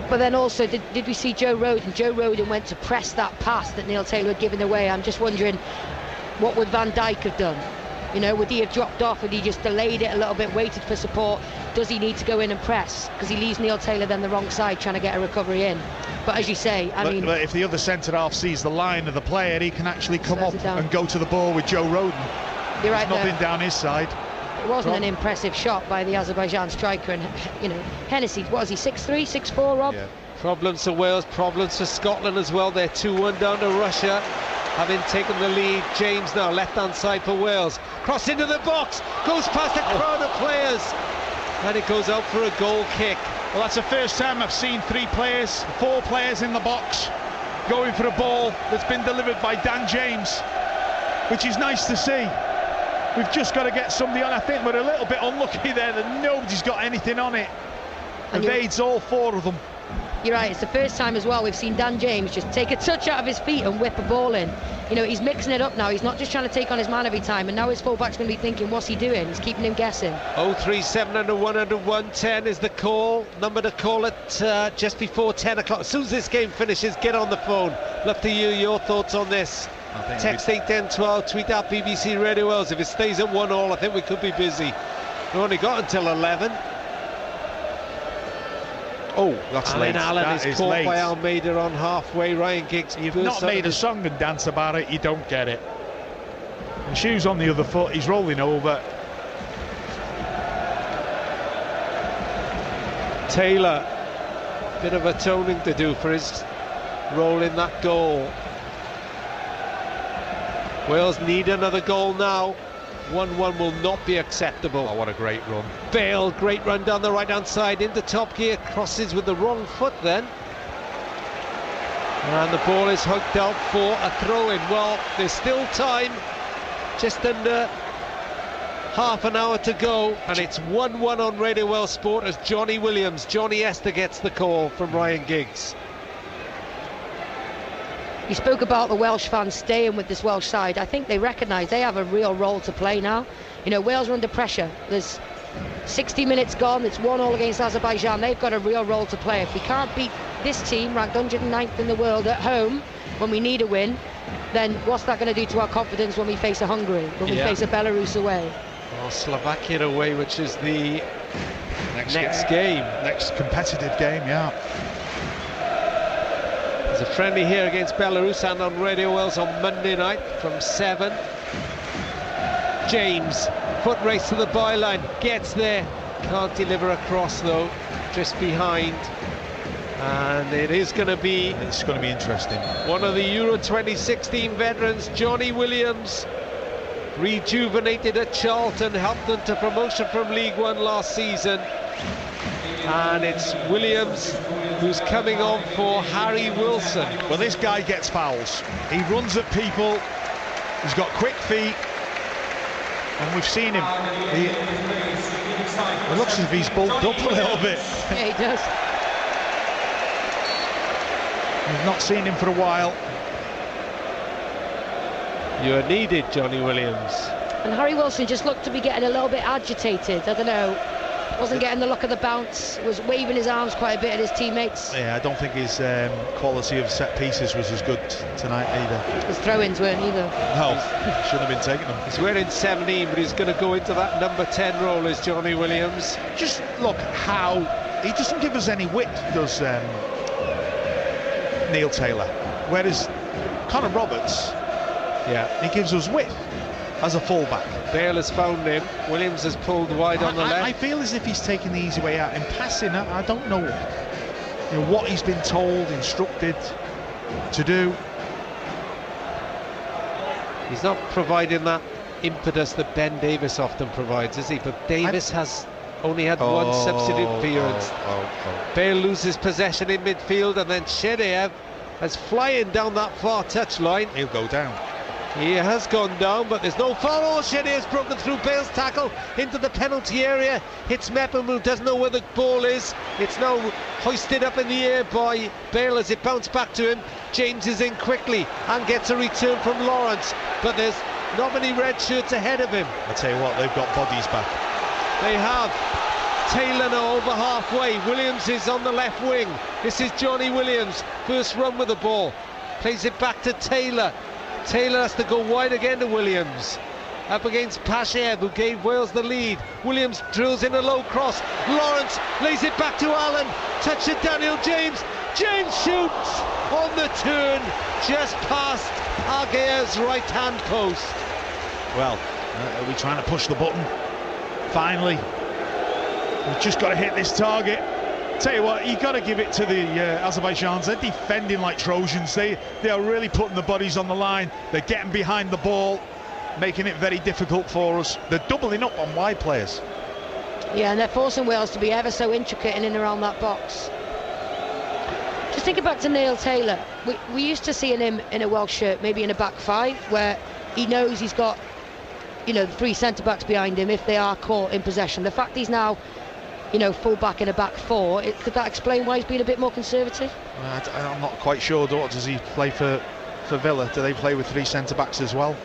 But then also, did we see Joe Roden? Joe Roden went to press that pass that Neil Taylor had given away. I'm just wondering, what would Van Dijk have done? You know, would he have dropped off? Would he just delayed it a little bit, waited for support? Does he need to go in and press? Because he leaves Neil Taylor then the wrong side trying to get a recovery in. But as you say, I mean... But if the other centre-half sees the line of the player, he can actually come up and go to the ball with Joe Roden. You're right. There's nothing down his side. It wasn't an impressive shot by the Azerbaijan striker. And, you know, Hennessy, what is he, 6'3", 6'4", Rob? Yeah. Problems for Wales, problems for Scotland as well. They're 2-1 down to Russia, having taken the lead. James now, left-hand side for Wales. Cross into the box, goes past a crowd of players, and it goes out for a goal kick. Well, that's the first time I've seen 4 players in the box going for a ball that's been delivered by Dan James, which is nice to see. We've just got to get somebody on. I think we're a little bit unlucky there that nobody's got anything on it. Evades all 4 of them. You're right, it's the first time as well we've seen Dan James just take a touch out of his feet and whip a ball in. You know, he's mixing it up now. He's not just trying to take on his man every time, and now his fullback's going to be thinking, what's he doing? He's keeping him guessing. 037 100 110 is the call. Number to call at just before 10 o'clock. As soon as this game finishes, get on the phone. Love to hear your thoughts on this. Text 81012, tweet out BBC Radio Wales. If it stays at 1-1, I think we could be busy. We've only got until 11. Oh, that's late. Allen that is caught late by Almeida on halfway. Ryan Giggs. You've not made a song and dance about it, you don't get it. The shoe's on the other foot, he's rolling over. Taylor bit of atoning to do for his role in that goal. Wales need another goal now. 1-1 will not be acceptable. Oh, what a great run. Bale, great run down the right-hand side into top gear, crosses with the wrong foot then. And the ball is hugged out for a throw-in. Well, there's still time, just under half an hour to go, and it's 1-1 on Radio Wales Sport as Johnny Esther gets the call from Ryan Giggs. You spoke about the Welsh fans staying with this Welsh side. I think they recognise they have a real role to play now. You know, Wales are under pressure. There's 60 minutes gone. It's 1-1 against Azerbaijan. They've got a real role to play. If we can't beat this team, ranked 109th in the world, at home, when we need a win, then what's that going to do to our confidence when we face a Hungary, when we face a Belarus away? Well, Slovakia away, which is the next game. Next competitive game, yeah. There's a friendly here against Belarus and on Radio Wales on Monday night from 7. James, foot race to the byline, gets there, can't deliver across though, just behind. And it's going to be interesting. One of the Euro 2016 veterans, Johnny Williams, rejuvenated at Charlton, helped them to promotion from League One last season. And it's Williams who's coming on for Harry Wilson. Well, this guy gets fouls. He runs at people. He's got quick feet. And we've seen him. It looks as if he's bulked up a little bit. Yeah, he does. We've not seen him for a while. You're needed, Johnny Williams. And Harry Wilson just looked to be getting a little bit agitated. I don't know. Wasn't getting the look of the bounce, was waving his arms quite a bit at his teammates. Yeah, I don't think his quality of set pieces was as good tonight either. His throw-ins weren't either. No, shouldn't have been taking them. He's wearing 17, but he's going to go into that number 10 role as Johnny Williams. Just look how he doesn't give us any width, does Neil Taylor. Whereas Connor Roberts, he gives us width as a fullback. Bale has found him. Williams has pulled wide on the left. I feel as if he's taking the easy way out in passing. I don't know, what he's been told, instructed to do. He's not providing that impetus that Ben Davies often provides, is he? But Davies has only had one substitute appearance. Bale loses possession in midfield, and then Shediev is flying down that far touchline. He'll go down. He has gone down, but there's no foul. Oh, Shediev has broken through Bale's tackle into the penalty area. Hits Mepham, who doesn't know where the ball is. It's now hoisted up in the air by Bale as it bounced back to him. James is in quickly and gets a return from Lawrence, but there's not many red shirts ahead of him. I tell you what, they've got bodies back. They have. Taylor now over halfway. Williams is on the left wing. This is Johnny Williams. First run with the ball. Plays it back to Taylor. Taylor has to go wide again to Williams. Up against Pashev, who gave Wales the lead. Williams drills in a low cross. Lawrence lays it back to Allen. Touch to Daniel James. James shoots on the turn, just past Aguirre's right-hand post. Well, are we trying to push the button? Finally. We've just got to hit this target. Tell you what, you've got to give it to the Azerbaijanis. They're defending like Trojans. They are really putting the bodies on the line. They're getting behind the ball, making it very difficult for us. They're doubling up on wide players. Yeah, and they're forcing Wales to be ever so intricate in and around that box. Just thinking back to Neil Taylor. We used to seeing him in a Welsh shirt, maybe in a back five, where he knows he's got, three centre-backs behind him if they are caught in possession. The fact he's now full back in a back four, could that explain why he's been a bit more conservative? I'm not quite sure. Does he play for Villa? Do they play with three centre-backs as well?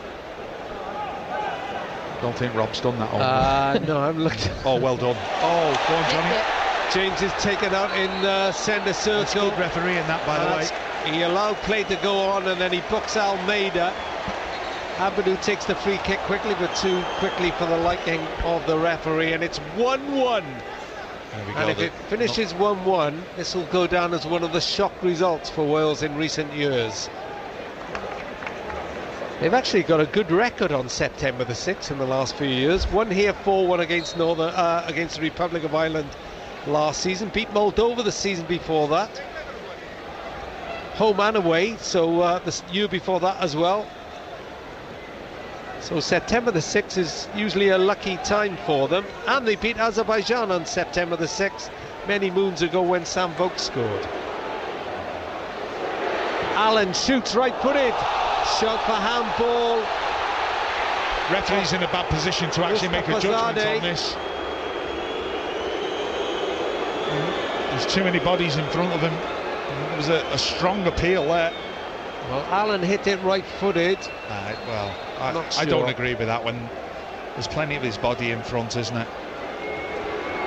Don't think Rob's done that. No, I'm looking. Oh, well done. Oh, go on, Johnny. James is taken out in the centre circle. That's good refereeing that, by the way. He allowed play to go on, and then he books Almeida. Abadou takes the free kick quickly, but too quickly for the liking of the referee, and it's 1-1. And if it finishes 1-1, this will go down as one of the shock results for Wales in recent years. They've actually got a good record on September the 6th in the last few years. One here, 4-1 against against the Republic of Ireland last season, beat Moldova the season before that. Home and away, so the year before that as well. So September the 6th is usually a lucky time for them, and they beat Azerbaijan on September the 6th many moons ago when Sam Vokes scored. Allen shoots right-footed, shot for handball. Referee's in a bad position to actually make a judgment on this. There's too many bodies in front of him. There was a strong appeal there. Well, Allen hit it right-footed. I don't agree with that one. There's plenty of his body in front, isn't it?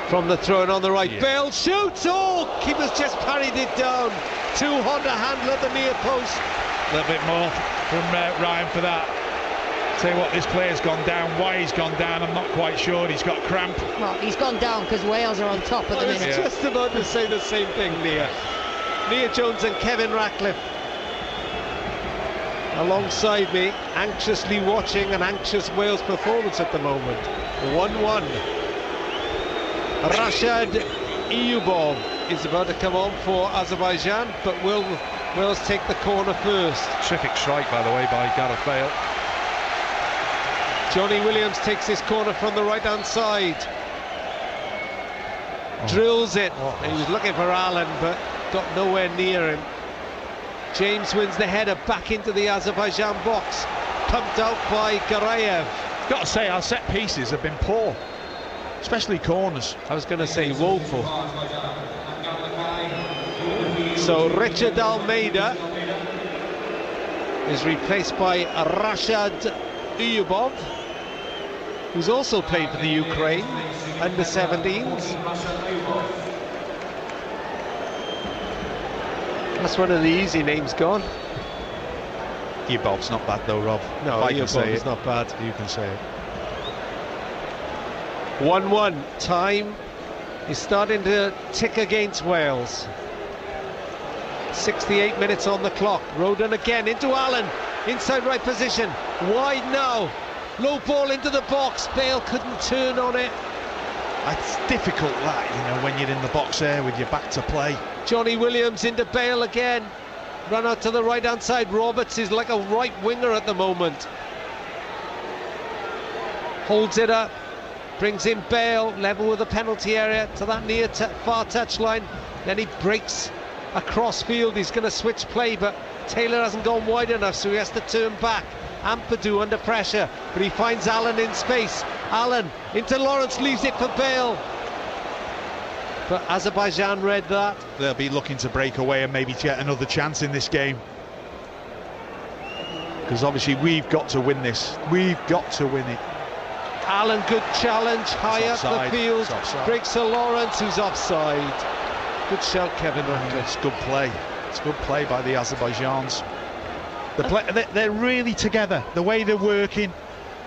From the throw on the right, yeah. Bale shoots! Oh, keeper's just parried it down. Two-hander handle at the near post. A little bit more from Ryan for that. Tell you what, this player's gone down. Why he's gone down, I'm not quite sure. He's got cramp. Well, he's gone down because Wales are on top at the minute. I was just about to say the same thing, Nia. Nia Jones and Kevin Ratcliffe alongside me, anxiously watching an anxious Wales performance at the moment. 1-1. Rashad Iyubov is about to come on for Azerbaijan, but will Wales take the corner first? Terrific strike, by the way, by Gareth Bale. Johnny Williams takes his corner from the right-hand side. Drills it. He was looking for Allen, but got nowhere near him. James wins the header back into the Azerbaijan box. Pumped out by Garayev. Got to say, our set pieces have been poor, especially corners. I was going to say woeful. So Richard Almeida is replaced by Rashad Iyubov, who's also played for the Ukraine under 17s. That's one of the easy names gone. Iyubov's not bad though, Rob. No, Iyubov is not bad. You can say it. 1-1. Time is starting to tick against Wales. 68 minutes on the clock. Roden again into Allen. Inside right position. Wide now. Low ball into the box. Bale couldn't turn on it. It's difficult that, when you're in the box there with your back to play. Johnny Williams into Bale again. Run out to the right hand side. Roberts is like a right winger at the moment. Holds it up. Brings in Bale, level with the penalty area to that near far touchline. Then he breaks across field. He's going to switch play, but Taylor hasn't gone wide enough, so he has to turn back. Ampadu under pressure, but he finds Allen in space. Allen into Lawrence, leaves it for Bale. But Azerbaijan read that. They'll be looking to break away and maybe get another chance in this game. Because obviously we've got to win this. We've got to win it. Allen, good challenge, high up the field. Breaks to Lawrence, who's offside. Good shout, Kevin Ratcliffe. It's good play. It's good play by the Azerbaijanis. They're really together. The way they're working,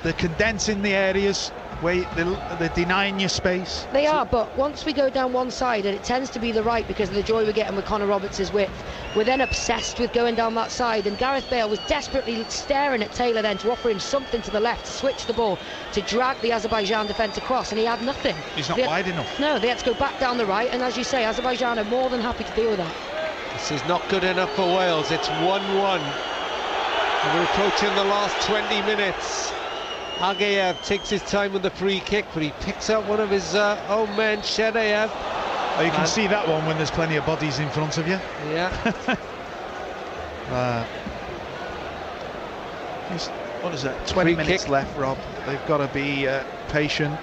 they're condensing the areas, they're denying you space. They are, but once we go down one side, and it tends to be the right because of the joy we're getting with Connor Roberts' width, we're then obsessed with going down that side, and Gareth Bale was desperately staring at Taylor then to offer him something to the left, to switch the ball, to drag the Azerbaijan defence across, and he had nothing. He's not wide enough. No, they had to go back down the right, and as you say, Azerbaijan are more than happy to deal with that. This is not good enough for Wales. It's 1-1. And we're approaching the last 20 minutes. Agayev takes his time with the free kick, but he picks out one of his own men, Shedayev. Oh, you can see that one when there's plenty of bodies in front of you. Yeah. What is that? 20 minutes left, Rob. They've got to be patient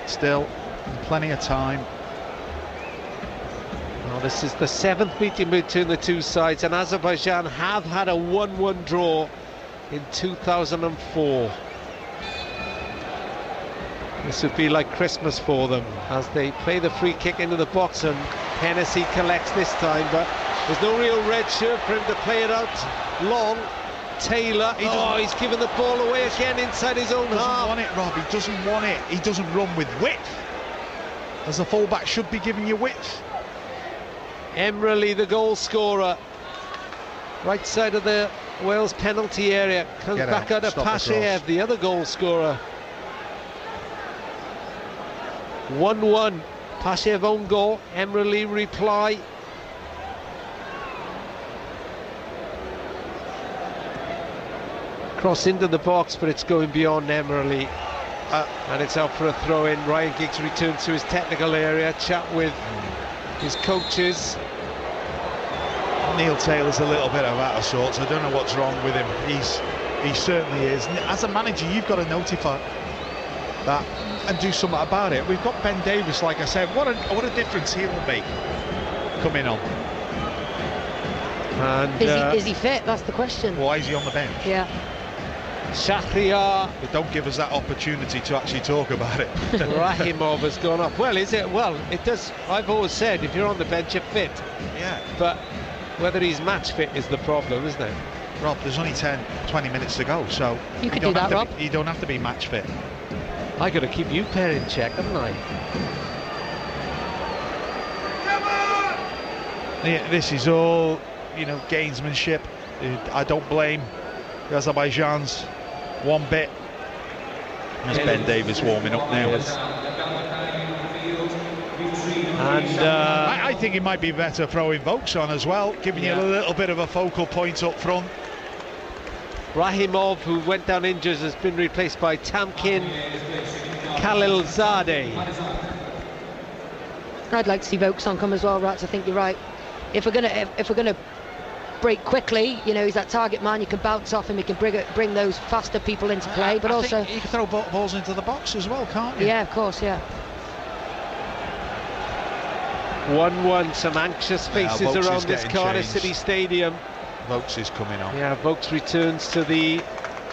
still. Plenty of time. Well, this is the 7th meeting between the two sides, and Azerbaijan have had a 1-1 draw in 2004. This would be like Christmas for them as they play the free kick into the box, and Hennessy collects this time, but there's no real red shirt for him to play it out long. Taylor, he's given the ball away again inside his own half. He doesn't want it, Rob. He doesn't want it. He doesn't run with width, as a fullback should be giving you width. Emrali, the goal scorer, right side of the Wales penalty area, comes back out of Pashayev, the other goal scorer. 1-1. Pashev own goal, Emre reply. Cross into the box, but it's going beyond Emre. And it's out for a throw-in. Ryan Giggs returns to his technical area, chat with his coaches. Neil Taylor's a little bit out of sorts. I don't know what's wrong with him. He certainly is. As a manager, you've got to notify that and do something about it. We've got Ben Davies, like I said. What a difference he will make coming on. And is he fit? That's the question. Why is he on the bench? Yeah. Shahriar. But don't give us that opportunity to actually talk about it. Rahimov has gone off. Well, is it? Well, it does. I've always said if you're on the bench, you're fit. Yeah. But whether he's match fit is the problem, isn't it? Rob, there's only 10-20 minutes to go, so you could do that, Rob. You don't have to be match fit. I got to keep you pair in check, haven't I? Yeah, this is all, gamesmanship. I don't blame the Azerbaijan's one bit. There's Ben Davies warming up now. And I think it might be better throwing Vokes on as well, giving you a little bit of a focal point up front. Rahimov, who went down injured, has been replaced by Tamkin Khalilzadeh. I'd like to see Vokes on come as well, Rats. I think you're right. If we're gonna break quickly, he's that target man. You can bounce off him. You can bring those faster people into play, but also you can throw balls into the box as well, can't you? Yeah, of course, yeah. 1-1, some anxious faces around this Cardiff City Stadium. Vokes is coming on. Yeah, Vokes returns to the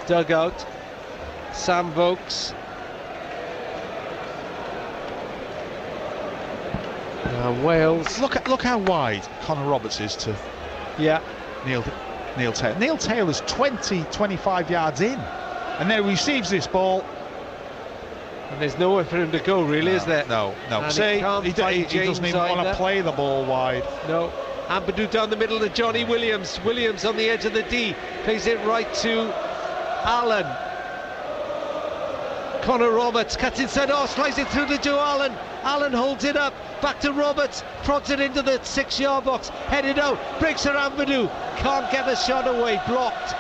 dugout. Sam Vokes. Wales. Look how wide Connor Roberts is to Neil Taylor. Neil Taylor's 20-25 yards in, and then he receives this ball. And there's nowhere for him to go, really, is there? No. See, he doesn't even want to play the ball wide. No. Ampadu down the middle to Johnny Williams. Williams on the edge of the D. Plays it right to Allen. Connor Roberts cuts inside. Slides it through to Joe Allen. Allen holds it up. Back to Roberts. Prods it into the 6-yard box. Headed out. Breaks for Ampadu. Can't get the shot away. Blocked.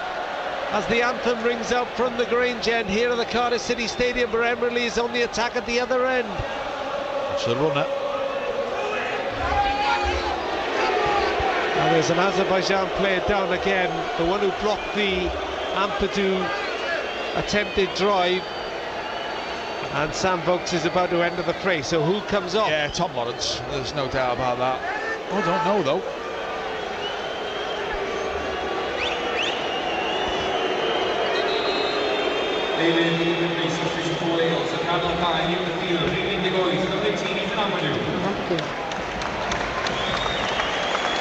As the anthem rings out from the Grange end here at the Cardiff City Stadium, where Emre is on the attack at the other end. It's the runner. And there's an Azerbaijan player down again, the one who blocked the Ampadu attempted drive. And Sam Vokes is about to enter the fray, so who comes off? Yeah, Tom Lawrence, there's no doubt about that. I don't know though.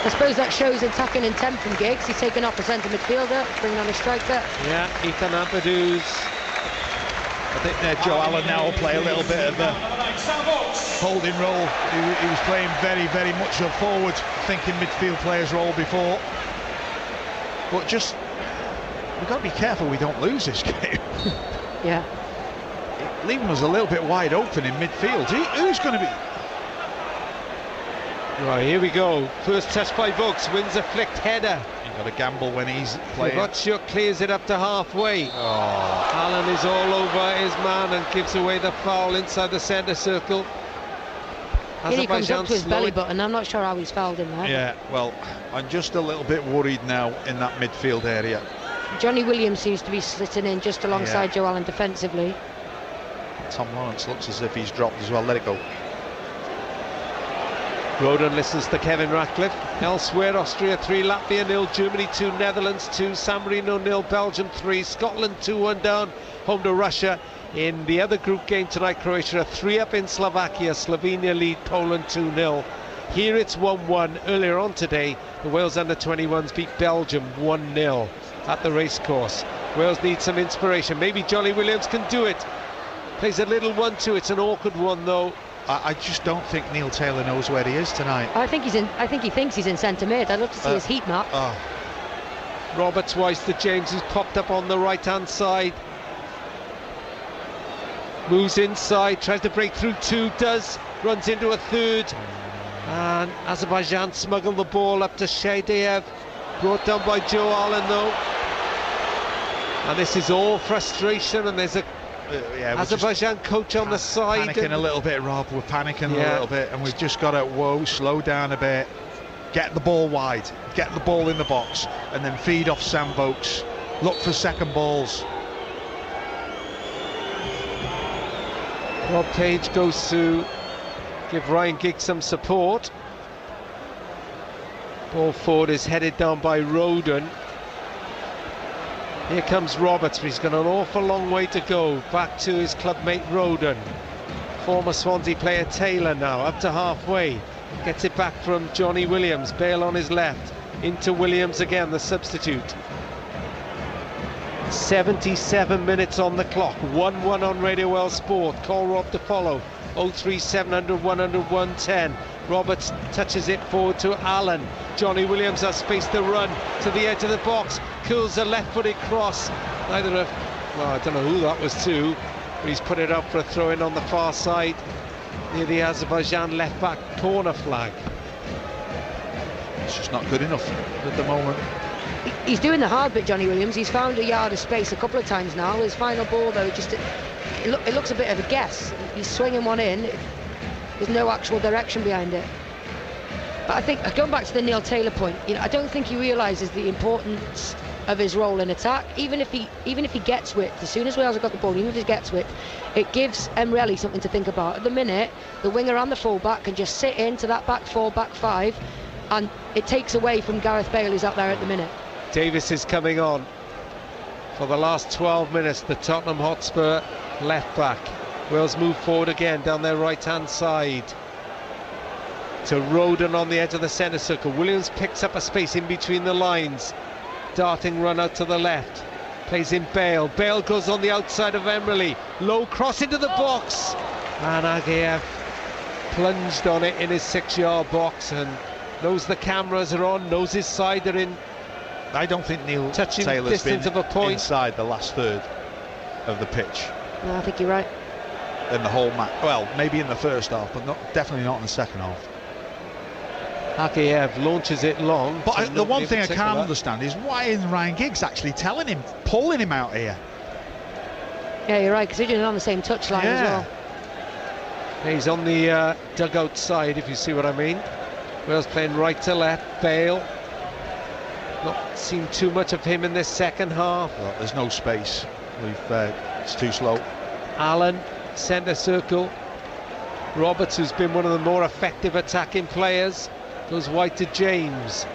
I suppose that shows attacking intent from Giggs. He's taken off a centre midfielder, bringing on a striker. Yeah, Ethan Ampadu's. I think Joe Allen now will play a little bit of a holding role. He was playing very, very much a forward thinking midfield player's role before. But just, we've got to be careful we don't lose this game. Yeah. Leaving us a little bit wide open in midfield. Who's going to be... Right, here we go. First touch by Vokes, wins a flicked header. You've got to gamble when he's playing. Ivachuk clears it up to halfway. Oh. Allen is all over his man and gives away the foul inside the centre circle. Here he comes up to his belly button. I'm not sure how he's fouled him there. Yeah, well, I'm just a little bit worried now in that midfield area. Johnny Williams seems to be sitting in just alongside Joe Allen defensively. Tom Lawrence looks as if he's dropped as well. Let it go. Roden listens to Kevin Ratcliffe. Elsewhere, Austria 3, Latvia 0, Germany 2, Netherlands 2, San Marino 0, Belgium 3, Scotland 2-1 down, home to Russia. In the other group game tonight, Croatia are 3-up in Slovakia, Slovenia lead Poland 2-0. Here it's 1-1. Earlier on today, the Wales under-21s beat Belgium 1-0 at the racecourse. Wales need some inspiration. Maybe Johnny Williams can do it. Plays a little 1-2. It's an awkward one though. I just don't think Neil Taylor knows where he is tonight. I think he thinks he's in centre mid. I'd love to see his heat map. Roberts wise to James, who's popped up on the right hand side. Moves inside, tries to break through two, does. runs into a third, and Azerbaijan smuggled the ball up to Shaidaev, brought down by Joe Allen though. And this is all frustration, and there's a Azerbaijan coach on the side. Panicking a little bit, Rob. We're panicking a little bit, and we've just got to slow down a bit, get the ball wide, get the ball in the box, and then feed off Sam Vokes. Look for second balls. Rob Page goes to give Ryan Giggs some support. Ball forward is headed down by Roden. Here comes Roberts, but he's got an awful long way to go. Back to his clubmate Roden. Former Swansea player Taylor now, up to halfway. Gets it back from Johnny Williams. Bale on his left. Into Williams again, the substitute. 77 minutes on the clock. 1-1 on Radio Well Sport. Call Rob to follow. 03700 100 110. Roberts touches it forward to Allen. Johnny Williams has space to run to the edge of the box. Curls a left-footed cross. I don't know who that was to, but he's put it up for a throw-in on the far side near the Azerbaijan left-back corner flag. It's just not good enough at the moment. He's doing the hard bit, Johnny Williams. He's found a yard of space a couple of times now. His final ball, though, it looks a bit of a guess. He's swinging one in. There's no actual direction behind it. But I think, going back to the Neil Taylor point, I don't think he realises the importance of his role in attack. Even if he gets whipped, as soon as Wales have got the ball, even if he gets whipped, it gives Emrelli something to think about. At the minute, the winger and the full-back can just sit into that back four, back five, and it takes away from Gareth Bale, who's out there at the minute. Davis is coming on for the last 12 minutes, the Tottenham Hotspur left-back. Wales move forward again down their right-hand side to Roden on the edge of the centre circle. Williams picks up a space in between the lines. Darting run out to the left. Plays in Bale. Bale goes on the outside of Emrelli. Low cross into the box. And Ageev plunged on it in his 6-yard box and knows the cameras are on, knows his side are in. I don't think Neil Taylor's been of a point inside the last third of the pitch. No, I think you're right. In the whole match. Well, maybe in the first half, but definitely not in the second half. Ageev launches it long. But the one thing I can't understand is why isn't Ryan Giggs actually telling him, pulling him out here? Yeah, you're right, because he's doing it on the same touchline as well. He's on the dugout side, if you see what I mean. Wales playing right to left. Bale. Not seen too much of him in this second half. Well, there's no space. It's too slow. Allen, centre circle. Roberts, who's been one of the more effective attacking players, goes wide to James.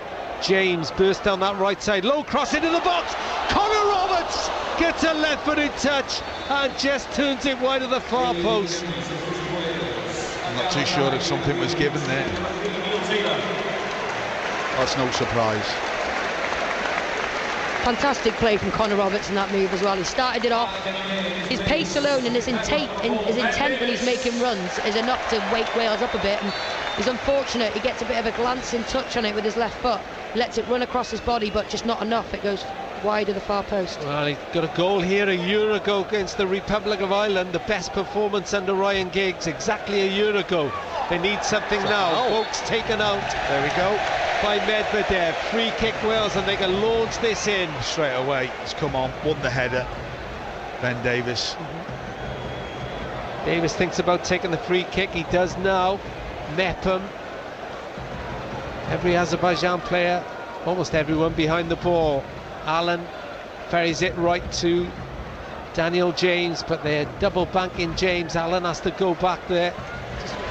James bursts down that right side. Low cross into the box. Connor Roberts gets a left-footed touch and just turns it wide of the far post. I'm not too sure if something was given there. That's no surprise. Fantastic play from Connor Roberts in that move as well. He started it off. His pace alone and his intent when he's making runs is enough to wake Wales up a bit. And he's unfortunate. He gets a bit of a glancing touch on it with his left foot. Lets it run across his body, but just not enough. It goes wide of the far post. Well, he got a goal here a year ago against the Republic of Ireland. The best performance under Ryan Giggs exactly a year ago. They need something now. Vokes taken out. There we go. By Medvedev. Free kick Wales, and they can launch this in straight away. He's come on, won the header. Ben Davis. Davis thinks about taking the free kick. He does now. Mepham. Every Azerbaijan player, almost everyone behind the ball. Allen ferries it right to Daniel James, but they're double banking James. Allen has to go back there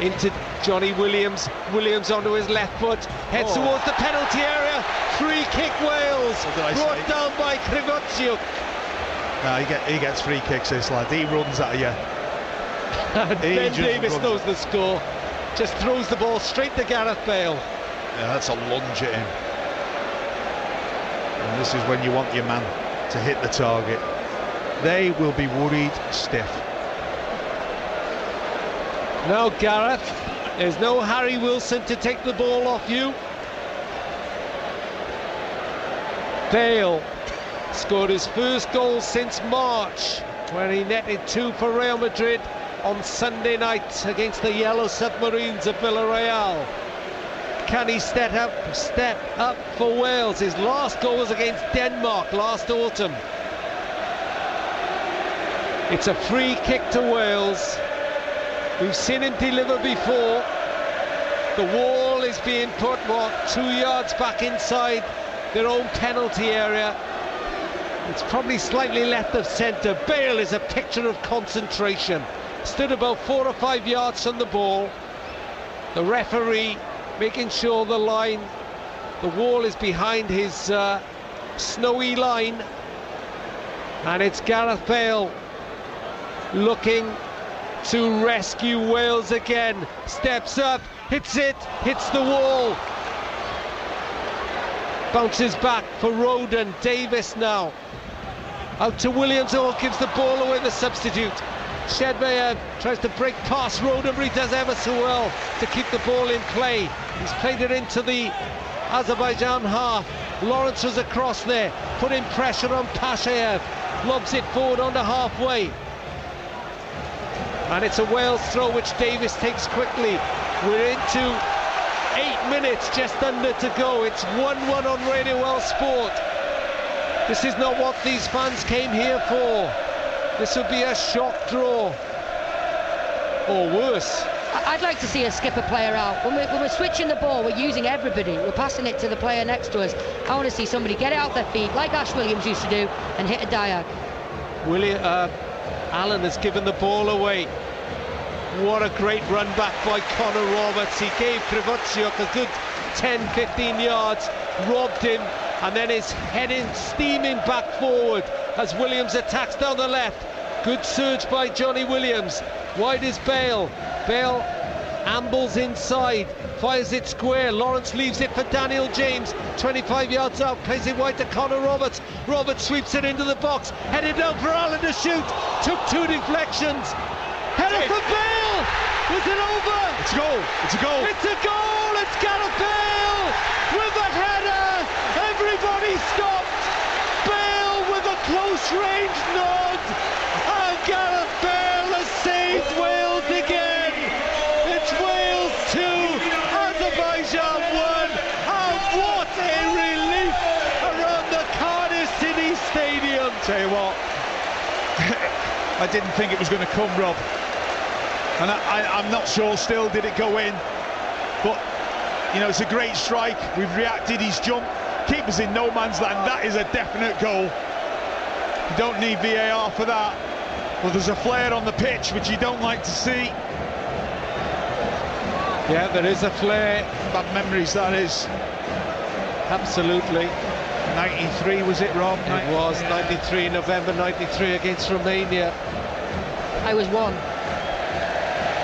into Johnny Williams. Williams onto his left foot, heads towards the penalty area. Free kick Wales, brought down by Krivotsyuk. He gets free kicks, this lad. He runs at you. Ben Davis knows the score. Just throws the ball straight to Gareth Bale. Yeah, that's a lunge at him. And this is when you want your man to hit the target. They will be worried stiff. Now Gareth, there's no Harry Wilson to take the ball off you. Bale scored his first goal since March when he netted 2 for Real Madrid on Sunday night against the Yellow Submarines of Villarreal. Can he step up for Wales? His last goal was against Denmark last autumn. It's a free kick to Wales. We've seen him deliver before. The wall is being put, 2 yards back inside their own penalty area. It's probably slightly left of centre. Bale is a picture of concentration. Stood about 4 or 5 yards from the ball. The referee making sure the wall is behind his snowy line. And it's Gareth Bale looking to rescue Wales again. Steps up, hits the wall. Bounces back for Roden. Davis now. Out to Williams, gives the ball away, the substitute. Shedbayev tries to break past Roden, but he does ever so well to keep the ball in play. He's played it into the Azerbaijan half. Lawrence was across there, putting pressure on Pashayev. Lobs it forward onto halfway. And it's a Wales throw which Davis takes quickly. We're into 8 minutes, just under to go. It's 1-1 on Radio Well Sport. This is not what these fans came here for. This would be a shock draw, or worse. I'd like to see us skip a player out. When we're switching the ball, we're using everybody. We're passing it to the player next to us. I want to see somebody get it out their feet, like Ash Williams used to do, and hit a diag. Allen has given the ball away. What a great run back by Connor Roberts. He gave Krivotsyuk a good 10-15 yards, robbed him, and then is heading, steaming back forward as Williams attacks down the left. Good surge by Johnny Williams. Wide is Bale. Bale ambles inside, fires it square. Lawrence leaves it for Daniel James. 25 yards out, plays it wide to Connor Roberts. Roberts sweeps it into the box, headed down for Allen to shoot. Took 2 deflections. Header for Bale. Was it over? It's a goal. It's a goal. It's a goal. It's Gareth Bale with the header. Everybody stopped. Bale with a close range nod. And Gareth Bale has saved Wales again. It's Wales 2, Azerbaijan 1. And what a relief around the Cardiff City Stadium. Tell you what, I didn't think it was going to come, Rob. And I'm not sure still did it go in. But, you know, it's a great strike. We've reacted, he's jumped. Keeper's in no man's land. That is a definite goal. You don't need VAR for that. Well, there's a flare on the pitch, which you don't like to see. Yeah, there is a flare. Bad memories, that is. Absolutely. 93 was it, Rob? It was 93, November 93 against Romania. I was 1.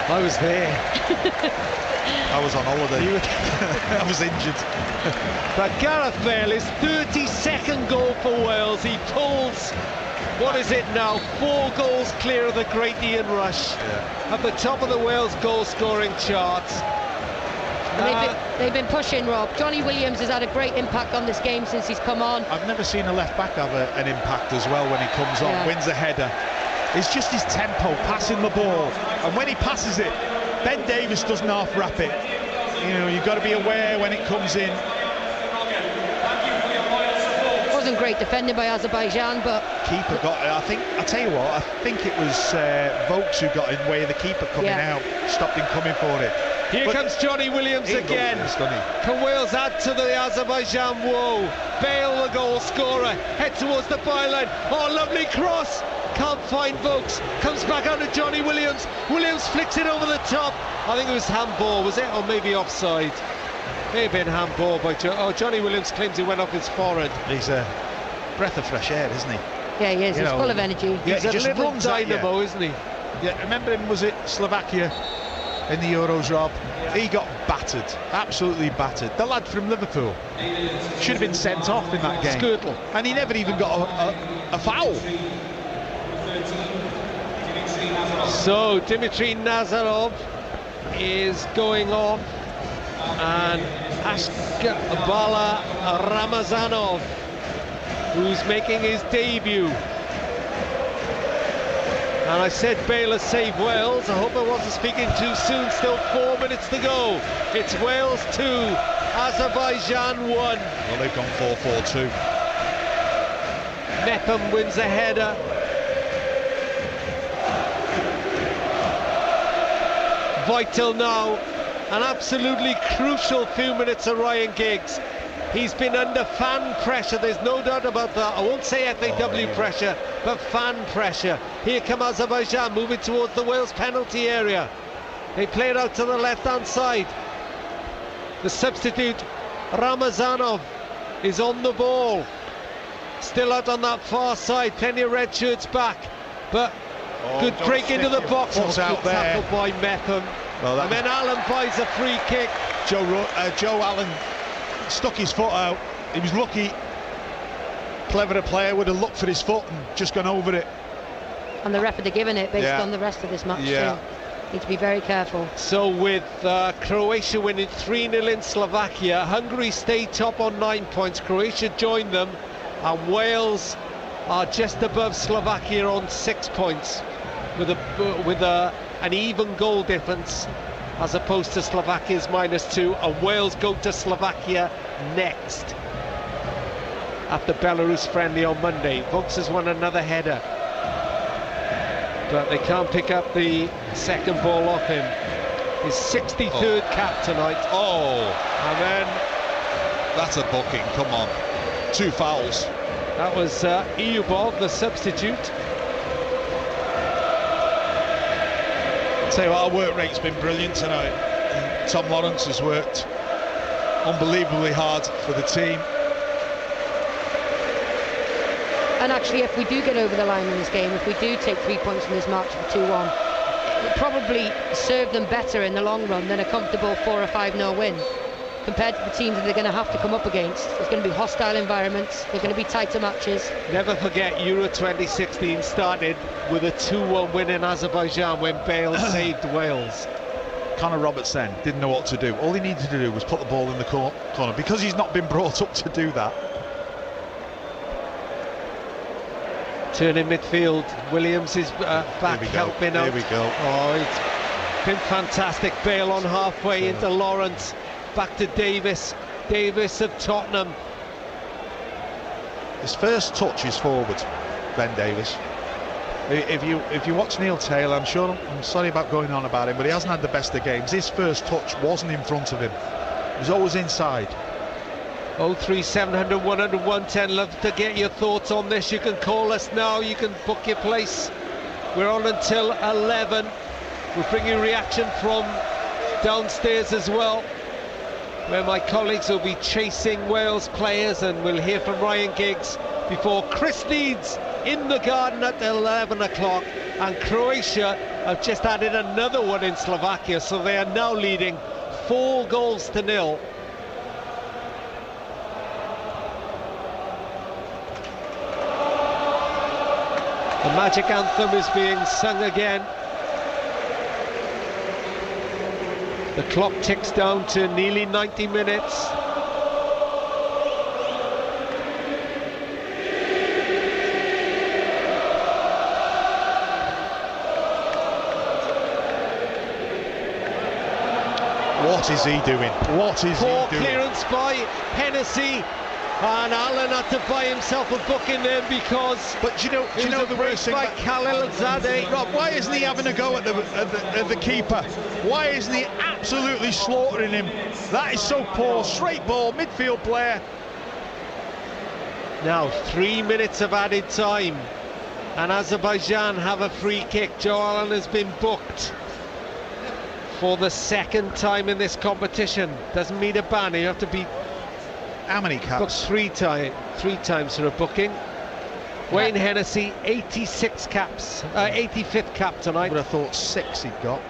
I was there. I was on holiday. I was injured. But Gareth Bale, his 32nd goal for Wales. He pulls, what is it now, 4 goals clear of the great Ian Rush. At the top of the Wales goal-scoring charts. And they've been pushing, Rob. Johnny Williams has had a great impact on this game since he's come on. I've never seen a left-back have an impact as well when he comes on, wins a header. It's just his tempo, passing the ball. And when he passes it, Ben Davis doesn't half-wrap it. You know, you've got to be aware when it comes in. Wasn't great defending by Azerbaijan, but keeper got it. I tell you what, I think it was Vokes who got in the way of the keeper coming out, stopped him coming for it. Here comes Johnny Williams again. Can Wales add to the Azerbaijan woe? Bale, the goal scorer, head towards the byline. Oh, lovely cross. Can't find Vokes. Comes back out to Johnny Williams. Williams flicks it over the top. I think it was handball, was it? Or maybe offside. May have been handball by Johnny Williams claims he went off his forehead. He's a breath of fresh air, isn't he? Yeah, he is. He's full of energy. Yeah, he's a just little dynamo, isn't he? Yeah, remember him, was it Slovakia in the Euros, Rob? Yeah. He got battered, absolutely battered. The lad from Liverpool should have been sent off in that game. Skirtle. And he never even got a foul. So Dmitry Nazarov is going off, and Ashkabala Ramazanov, who's making his debut. And I said Bale has saved Wales. I hope I wasn't speaking too soon. Still 4 minutes to go. It's Wales 2, Azerbaijan 1. Well, they've gone 4-4-2. Mepham wins a header. Vital now. An absolutely crucial few minutes of Ryan Giggs. He's been under fan pressure, there's no doubt about that. I won't say FAW pressure, but fan pressure. Here come Azerbaijan moving towards the Wales penalty area. They play it out to the left-hand side. The substitute, Ramazanov, is on the ball. Still out on that far side, plenty of red shirts back. But good break into the box. What's out there? Tackled by Mepham. Well, and then Allen buys a free kick. Joe Allen stuck his foot out. He was lucky. Cleverer player would have looked for his foot and just gone over it. And the ref had given it based on the rest of this match too. Need to be very careful. So with Croatia winning 3-0 in Slovakia, Hungary stay top on 9 points. Croatia joined them, and Wales are just above Slovakia on 6 points, with an even goal difference, as opposed to Slovakia's -2, and Wales go to Slovakia next at the Belarus friendly on Monday. Vokes has won another header, but they can't pick up the second ball off him. His 63rd cap tonight. And then that's a booking, come on. 2 fouls. That was Iyubov, the substitute. Tell you what, our work rate's been brilliant tonight. And Tom Lawrence has worked unbelievably hard for the team. And actually, if we do get over the line in this game, if we do take 3 points in this match for 2-1, it probably serve them better in the long run than a comfortable 4 or 5-0 win, compared to the teams that they're going to have to come up against. There's going to be hostile environments, they're going to be tighter matches. Never forget Euro 2016 started with a 2-1 win in Azerbaijan when Bale saved Wales. Connor Roberts then didn't know what to do. All he needed to do was put the ball in the corner, because he's not been brought up to do that. Turn in midfield, Williams is back helping out. Here we go. Oh, it's been fantastic. Bale on halfway into Lawrence, back to Davis. Davis of Tottenham. His first touch is forward, Ben Davis. If you watch Neil Taylor, I'm sorry about going on about him, but he hasn't had the best of games. His first touch wasn't in front of him. He was always inside. 03700 100 110. Love to get your thoughts on this. You can call us now, you can book your place. We're on until 11. We'll bring you reaction from downstairs as well, where my colleagues will be chasing Wales players, and we'll hear from Ryan Giggs before Chris Leeds in the garden at 11 o'clock. And Croatia have just added another one in Slovakia, so they are now leading 4-0. The magic anthem is being sung again. The clock ticks down to nearly 90 minutes. What is he doing? What is he doing? Poor clearance by Hennessy. And Allen had to buy himself a booking there because. But do you know the worst thing by Khalil Zadeh. Rob, why isn't he having a go at the keeper? Why isn't he absolutely slaughtering him? That is so poor. Straight ball, midfield player. Now 3 minutes of added time, and Azerbaijan have a free kick. Joe Allen has been booked for the second time in this competition. Doesn't mean a ban. You have to be. How many caps? Booked three times for a booking. Wayne Hennessy, 86 caps, 85th cap tonight. Would have thought 6 he'd got.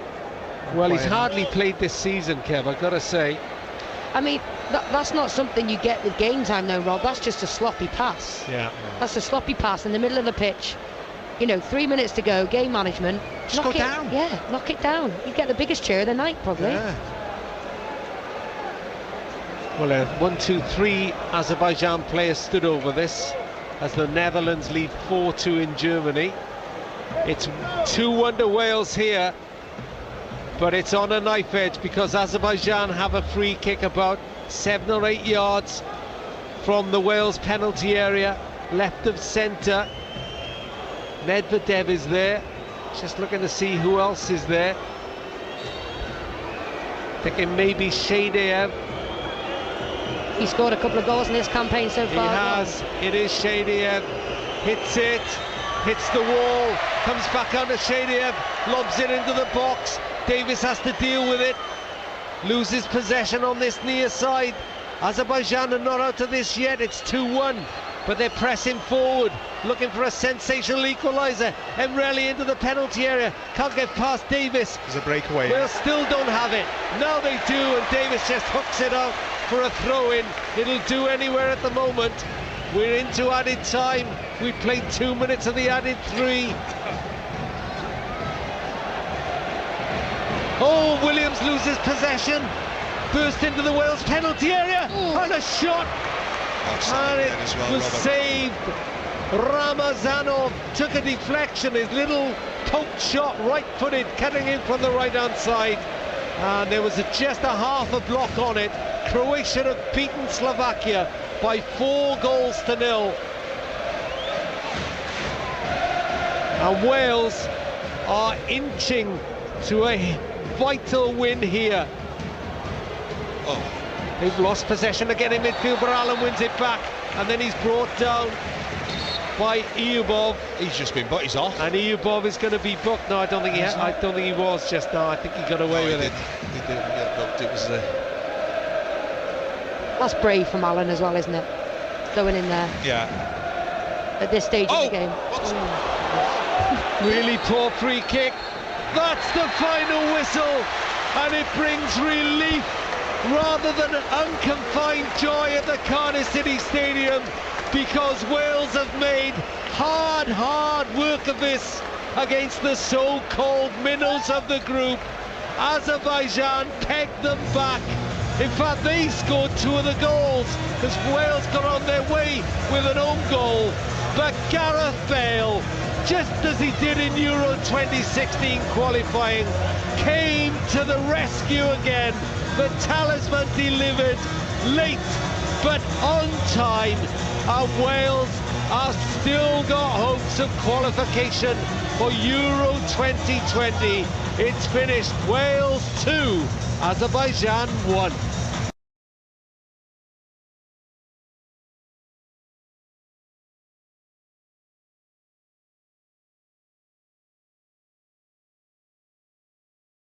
Well, he's hardly played this season, Kev, I've got to say. I mean, that's not something you get with game time, though, Rob. That's just a sloppy pass. Yeah. That's a sloppy pass in the middle of the pitch. You know, 3 minutes to go, game management. Just go down. Yeah, knock it down. You get the biggest cheer of the night, probably. Yeah. Well, 1, 2, 3 Azerbaijan players stood over this as the Netherlands lead 4-2 in Germany. It's 2-1 to Wales here, but it's on a knife edge because Azerbaijan have a free kick about 7 or 8 yards from the Wales penalty area, left of centre. Medvedev is there, just looking to see who else is there. Thinking maybe Shadeyev. He scored a couple of goals in this campaign so far. He has. It is Shadeyev. Hits it, hits the wall, comes back out to Shadeyev, lobs it into the box. Davis has to deal with it. Loses possession on this near side. Azerbaijan are not out of this yet. It's 2-1, but they're pressing forward, looking for a sensational equaliser. Emreli into the penalty area, can't get past Davis. There's a breakaway. Wales still don't have it. Now they do, and Davis just hooks it out for a throw-in. It'll do anywhere at the moment. We're into added time. We played 2 minutes of the added 3. Oh, Williams loses possession. Burst into the Wales penalty area. And a shot. And it was saved. Ramazanov took a deflection. His little poke shot, right-footed, cutting in from the right-hand side. And there was just a half a block on it. Croatia have beaten Slovakia by 4-0. And Wales are inching to a vital win here. They've lost possession again in midfield, but Allen wins it back, and then he's brought down by Eubov. He's just been booked. He's off. And Eubov is going to be booked. No, I don't think he was just now. I think he got away with it. He did get booked. It was That's brave from Allen as well, isn't it? Going in there. Yeah. At this stage of the game. Really poor free kick. That's the final whistle, and it brings relief rather than an unconfined joy at the Cardiff City Stadium, because Wales have made hard work of this against the so-called minnows of the group. Azerbaijan pegged them back. In fact, they scored 2 of the goals as Wales got on their way with an own goal. But Gareth Bale, just as he did in Euro 2016 qualifying, came to the rescue again. The talisman delivered late but on time, and Wales are still got hopes of qualification for Euro 2020. It's finished. Wales 2, Azerbaijan 1.